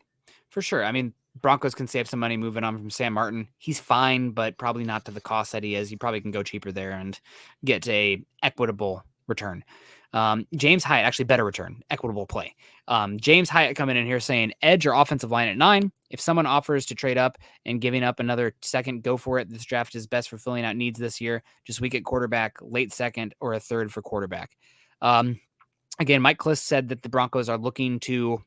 S1: for sure. I mean, Broncos can save some money moving on from Sam Martin. He's fine, but probably not to the cost that he is. You probably can go cheaper there and get a equitable return. James Hyatt, actually better return, equitable play. James Hyatt coming in here saying edge or offensive line at 9. If someone offers to trade up and giving up another second, go for it. This draft is best for filling out needs this year. Just weak at quarterback, late second or a 3rd for quarterback. Again, Mike Kliss said that the Broncos are looking to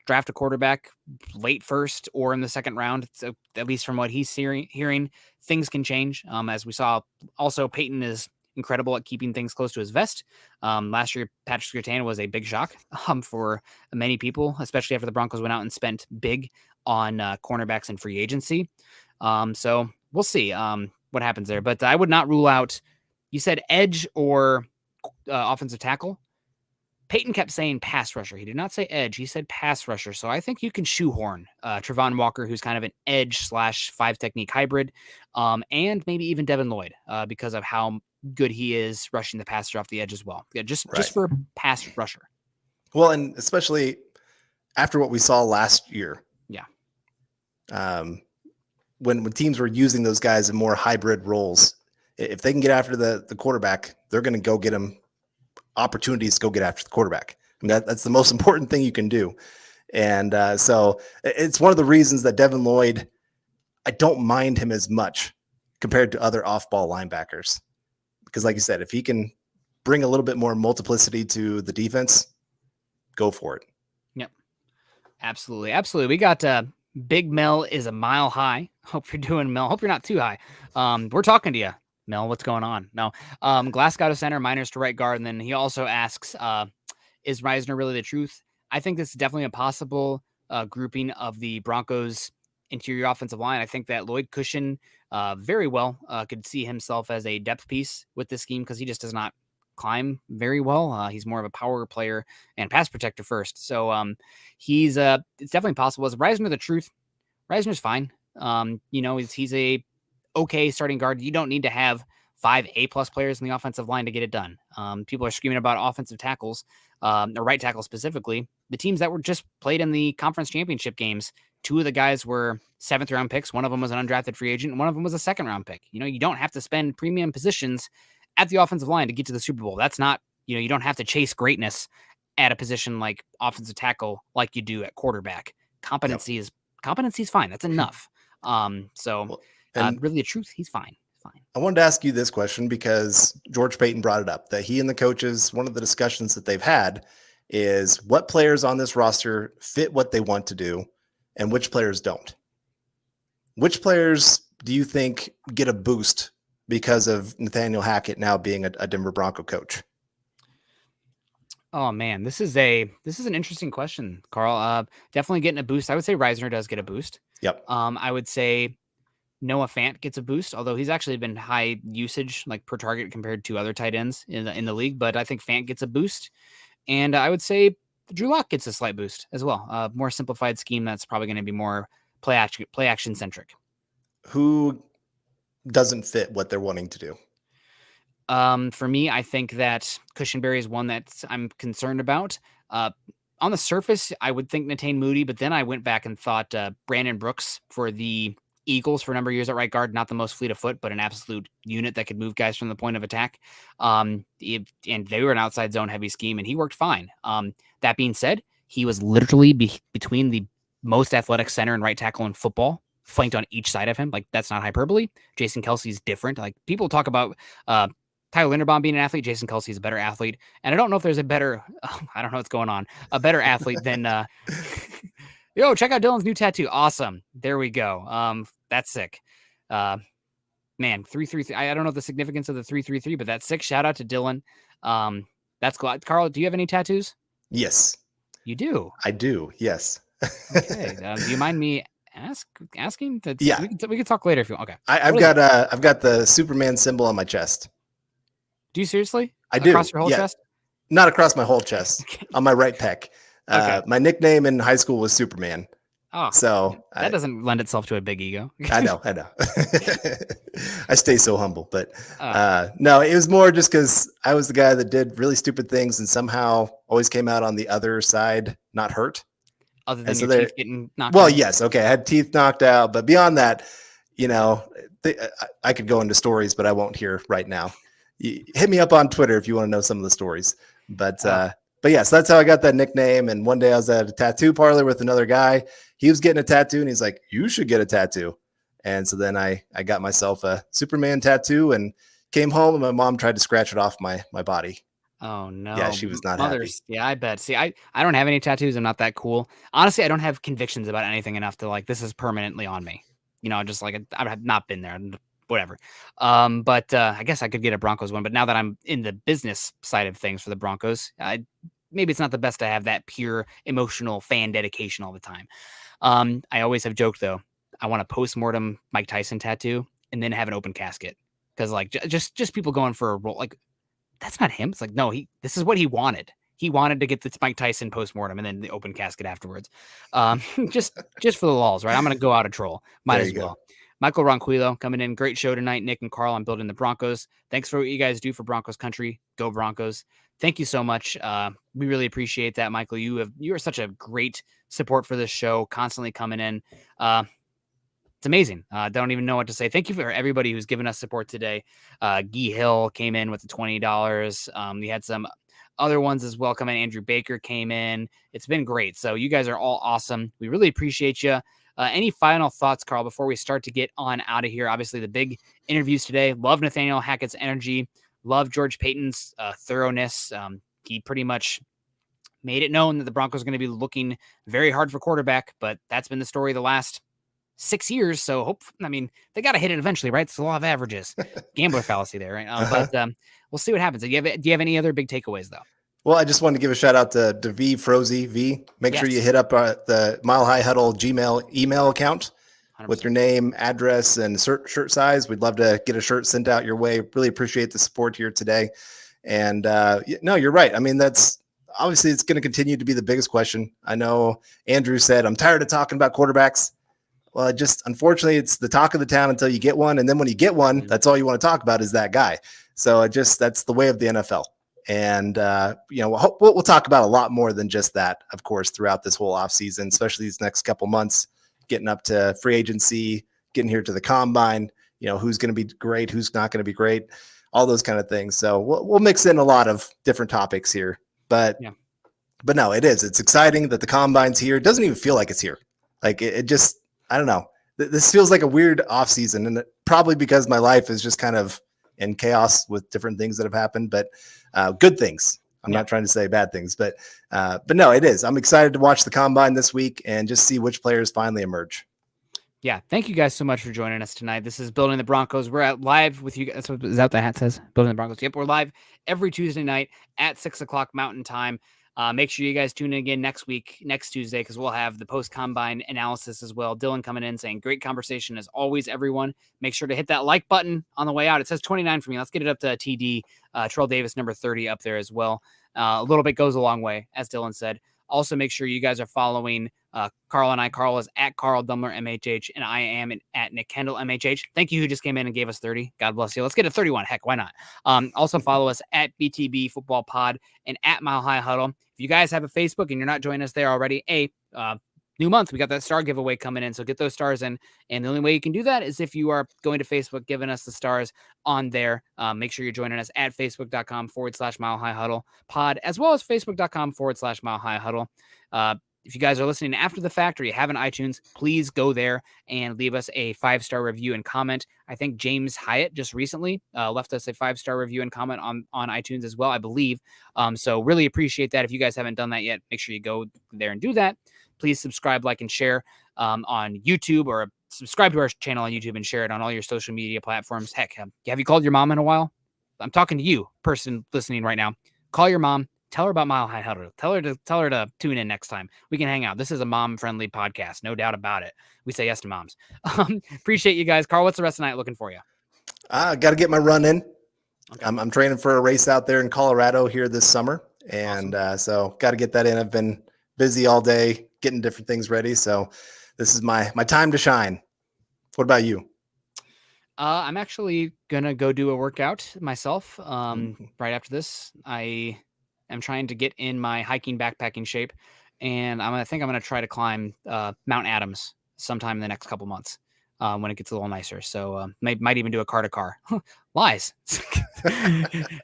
S1: draft a quarterback late 1st or in the 2nd round. So at least from what he's hearing, things can change. As we saw, also Paton is incredible at keeping things close to his vest. Last year, Patrick Surtain was a big shock for many people, especially after the Broncos went out and spent big on cornerbacks and free agency. So we'll see what happens there. But I would not rule out, you said edge or offensive tackle. Paton kept saying pass rusher. He did not say edge. He said pass rusher. So I think you can shoehorn Trevon Walker, who's kind of an edge / 5 technique hybrid, and maybe even Devin Lloyd because of how good he is rushing the passer off the edge as well. Yeah, just for pass rusher.
S2: Well, and especially after what we saw last year.
S1: Yeah.
S2: When teams were using those guys in more hybrid roles, if they can get after the quarterback, they're going to go get them opportunities to go get after the quarterback. I mean, that's the most important thing you can do. And so it's one of the reasons that Devin Lloyd, I don't mind him as much compared to other off-ball linebackers. Because like you said, if he can bring a little bit more multiplicity to the defense, go for it.
S1: Yep. Absolutely. Absolutely. We got Big Mel is a mile high. Hope you're doing, Mel. Hope you're not too high. We're talking to you, Mel. What's going on? No. Glasgow to center, Miners to right guard. And then he also asks, is Reisner really the truth? I think this is definitely a possible grouping of the Broncos interior offensive line. I think that Lloyd Cushion very well could see himself as a depth piece with this scheme because he just does not climb very well. He's more of a power player and pass protector first. So it's definitely possible. Is Reisner the truth? Reisner's fine. He's a okay starting guard. You don't need to have 5 A+ players in the offensive line to get it done. People are screaming about offensive tackles, or right tackle specifically. The teams that were just played in the conference championship games, 2 of the guys were 7th round picks. One of them was an undrafted free agent, and one of them was a 2nd round pick. You don't have to spend premium positions at the offensive line to get to the Super Bowl. That's not, you don't have to chase greatness at a position like offensive tackle like you do at quarterback. Competency is fine. That's enough. Really the truth, he's fine.
S2: I wanted to ask you this question because George Paton brought it up, that he and the coaches, one of the discussions that they've had is what players on this roster fit what they want to do and which players don't. Which players do you think get a boost because of Nathaniel Hackett now being a Denver Bronco coach?
S1: Oh man, this is an interesting question, Carl. Definitely getting a boost. I would say Reisner does get a boost.
S2: Yep.
S1: I would say Noah Fant gets a boost, although he's actually been high usage, like per target compared to other tight ends in the league. But I think Fant gets a boost, and I would say Drew Lock gets a slight boost as well. More simplified scheme that's probably going to be more play action centric.
S2: Who doesn't fit what they're wanting to do?
S1: For me, I think that Cushenberry is one that I'm concerned about. On the surface, I would think Netane Moody, but then I went back and thought Brandon Brooks for the Eagles for a number of years at right guard, not the most fleet of foot, but an absolute unit that could move guys from the point of attack. And they were an outside zone heavy scheme, and he worked fine. That being said, he was literally between the most athletic center and right tackle in football, flanked on each side of him. Like, that's not hyperbole. Jason Kelsey's different. Like, people talk about Tyler Linderbaum being an athlete. Jason Kelsey's a better athlete. And I don't know if there's a better, I don't know what's going on, a better athlete than, yo, check out Dylan's new tattoo. Awesome. There we go. That's sick. Man, 333. I don't know the significance of the 333, but that's sick. Shout out to Dylan. That's cool. Carl, do you have any tattoos?
S2: Yes.
S1: You do?
S2: I do. Yes.
S1: Okay. Do you mind me asking?
S2: Yeah.
S1: We can talk later if you want. Okay.
S2: I've got the Superman symbol on my chest.
S1: Do you seriously?
S2: I do.
S1: Across your whole chest?
S2: Not across my whole chest. On my right pec.
S1: Okay.
S2: My nickname in high school was Superman.
S1: Oh,
S2: so
S1: that doesn't lend itself to a big ego.
S2: I know. I stay so humble, but no, it was more just because I was the guy that did really stupid things and somehow always came out on the other side, not hurt.
S1: Other than your teeth getting knocked
S2: out.
S1: Well,
S2: yes. Okay. I had teeth knocked out, but beyond that, I could go into stories, but I won't here right now. Hit me up on Twitter if you want to know some of the stories, but yeah, so that's how I got that nickname. And one day I was at a tattoo parlor with another guy. He was getting a tattoo and he's like, you should get a tattoo. And so then I got myself a Superman tattoo and came home and my mom tried to scratch it off my body.
S1: Oh no.
S2: Yeah, she was not happy.
S1: Yeah, I bet. See, I don't have any tattoos. I'm not that cool. Honestly, I don't have convictions about anything enough to like, this is permanently on me. Just like I have not been there. Whatever. But I guess I could get a Broncos one. But now that I'm in the business side of things for the Broncos, maybe it's not the best to have that pure emotional fan dedication all the time. I always have joked though, I want a post-mortem Mike Tyson tattoo and then have an open casket. Because like just people going for a role, like that's not him. It's like, no, this is what he wanted. he wanted to get the Mike Tyson postmortem and then the open casket afterwards. Just for the lulls, right? I'm going to go out a troll. Might as well. Michael Ronquillo coming in. Great show tonight. Nick and Carl on Building the Broncos. Thanks for what you guys do for Broncos country. Go Broncos. Thank you so much. We really appreciate that, Michael. You are such a great support for this show, constantly coming in. It's amazing. Don't even know what to say. Thank you for everybody who's given us support today. Guy Hill came in with the $20. We had some other ones as well come in. Andrew Baker came in. It's been great. So you guys are all awesome. We really appreciate you. Any final thoughts, Carl, before we start to get on out of here? Obviously, the big interviews today. Love Nathaniel Hackett's energy. Love George Paton's thoroughness. He pretty much made it known that the Broncos are going to be looking very hard for quarterback, but that's been the story the last 6 years. So they got to hit it eventually, right? It's the law of averages. Gambler fallacy there, right? But we'll see what happens. Do you have any other big takeaways, though?
S2: Well, I just wanted to give a shout out to V Frozy V. Make sure you hit up the Mile High Huddle Gmail email account 100%. With your name, address, and shirt size. We'd love to get a shirt sent out your way. Really appreciate the support here today. And no, you're right. I mean, that's obviously it's going to continue to be the biggest question. I know Andrew said, I'm tired of talking about quarterbacks. Well, unfortunately, it's the talk of the town until you get one. And then when you get one, that's all you want to talk about is that guy. So that's the way of the NFL. And, we'll talk about a lot more than just that, of course, throughout this whole offseason, especially these next couple months, getting up to free agency, getting here to the combine, who's going to be great, who's not going to be great, all those kind of things. So we'll mix in a lot of different topics here, but no, it's exciting that the combine's here. It doesn't even feel like it's here. Like it just, I don't know. This feels like a weird offseason, and probably because my life is just kind of in chaos with different things that have happened, but good things. I'm not trying to say bad things, but no, it is. I'm excited to watch the combine this week and just see which players finally emerge.
S1: Yeah. Thank you guys so much for joining us tonight. This is Building the Broncos. We're live with you guys. Is that what the hat says? Building the Broncos. Yep. We're live every Tuesday night at 6:00 Mountain Time. Make sure you guys tune in again next Tuesday, because we'll have the post-combine analysis as well. Dylan coming in saying, great conversation as always, everyone. Make sure to hit that like button on the way out. It says 29 for me. Let's get it up to TD. Terrell Davis, number 30 up there as well. A little bit goes a long way, as Dylan said. Also, make sure you guys are following Carl and I. Carl is at Carl Dumler, MHH, and I am at Nick Kendell, MHH. Thank you who just came in and gave us 30. God bless you. Let's get to 31. Heck, why not? Also, follow us at BTB Football Pod and at Mile High Huddle. If you guys have a Facebook and you're not joining us there already, new month, we got that star giveaway coming in. So get those stars in. And the only way you can do that is if you are going to Facebook, giving us the stars on there. Make sure you're joining us at facebook.com/Mile High Huddle pod, as well as facebook.com/Mile High Huddle. If you guys are listening after the fact or you have an iTunes, please go there and leave us a 5-star review and comment. I think James Hyatt just recently left us a 5-star review and comment on iTunes as well, I believe. So really appreciate that. If you guys haven't done that yet, make sure you go there and do that. Please subscribe, like, and share on YouTube, or subscribe to our channel on YouTube and share it on all your social media platforms. Heck, have you called your mom in a while? I'm talking to you, person listening right now. Call your mom. Tell her about Mile High Huddle. Tell her to tune in next time. We can hang out. This is a mom-friendly podcast, no doubt about it. We say yes to moms. Appreciate you guys. Carl, what's the rest of the night looking for you?
S2: I got to get my run in. Okay. I'm training for a race out there in Colorado here this summer, and awesome. So got to get that in. I've been busy all day getting different things ready, so this is my time to shine. What about you?
S1: I'm actually gonna go do a workout myself right after this. I am trying to get in my hiking backpacking shape, and I think I'm gonna try to climb Mount Adams sometime in the next couple months when it gets a little nicer. So might even do a car to car. Lies.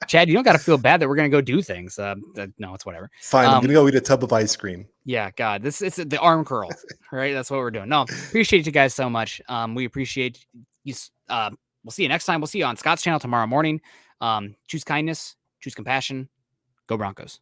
S1: Chad, you don't got to feel bad that we're gonna go do things. No, it's whatever.
S2: Fine, I'm gonna go eat a tub of ice cream.
S1: Yeah, God, it's the arm curl, right? That's what we're doing. No, appreciate you guys so much. We appreciate you. We'll see you next time. We'll see you on Scott's channel tomorrow morning. Choose kindness, choose compassion. Go Broncos.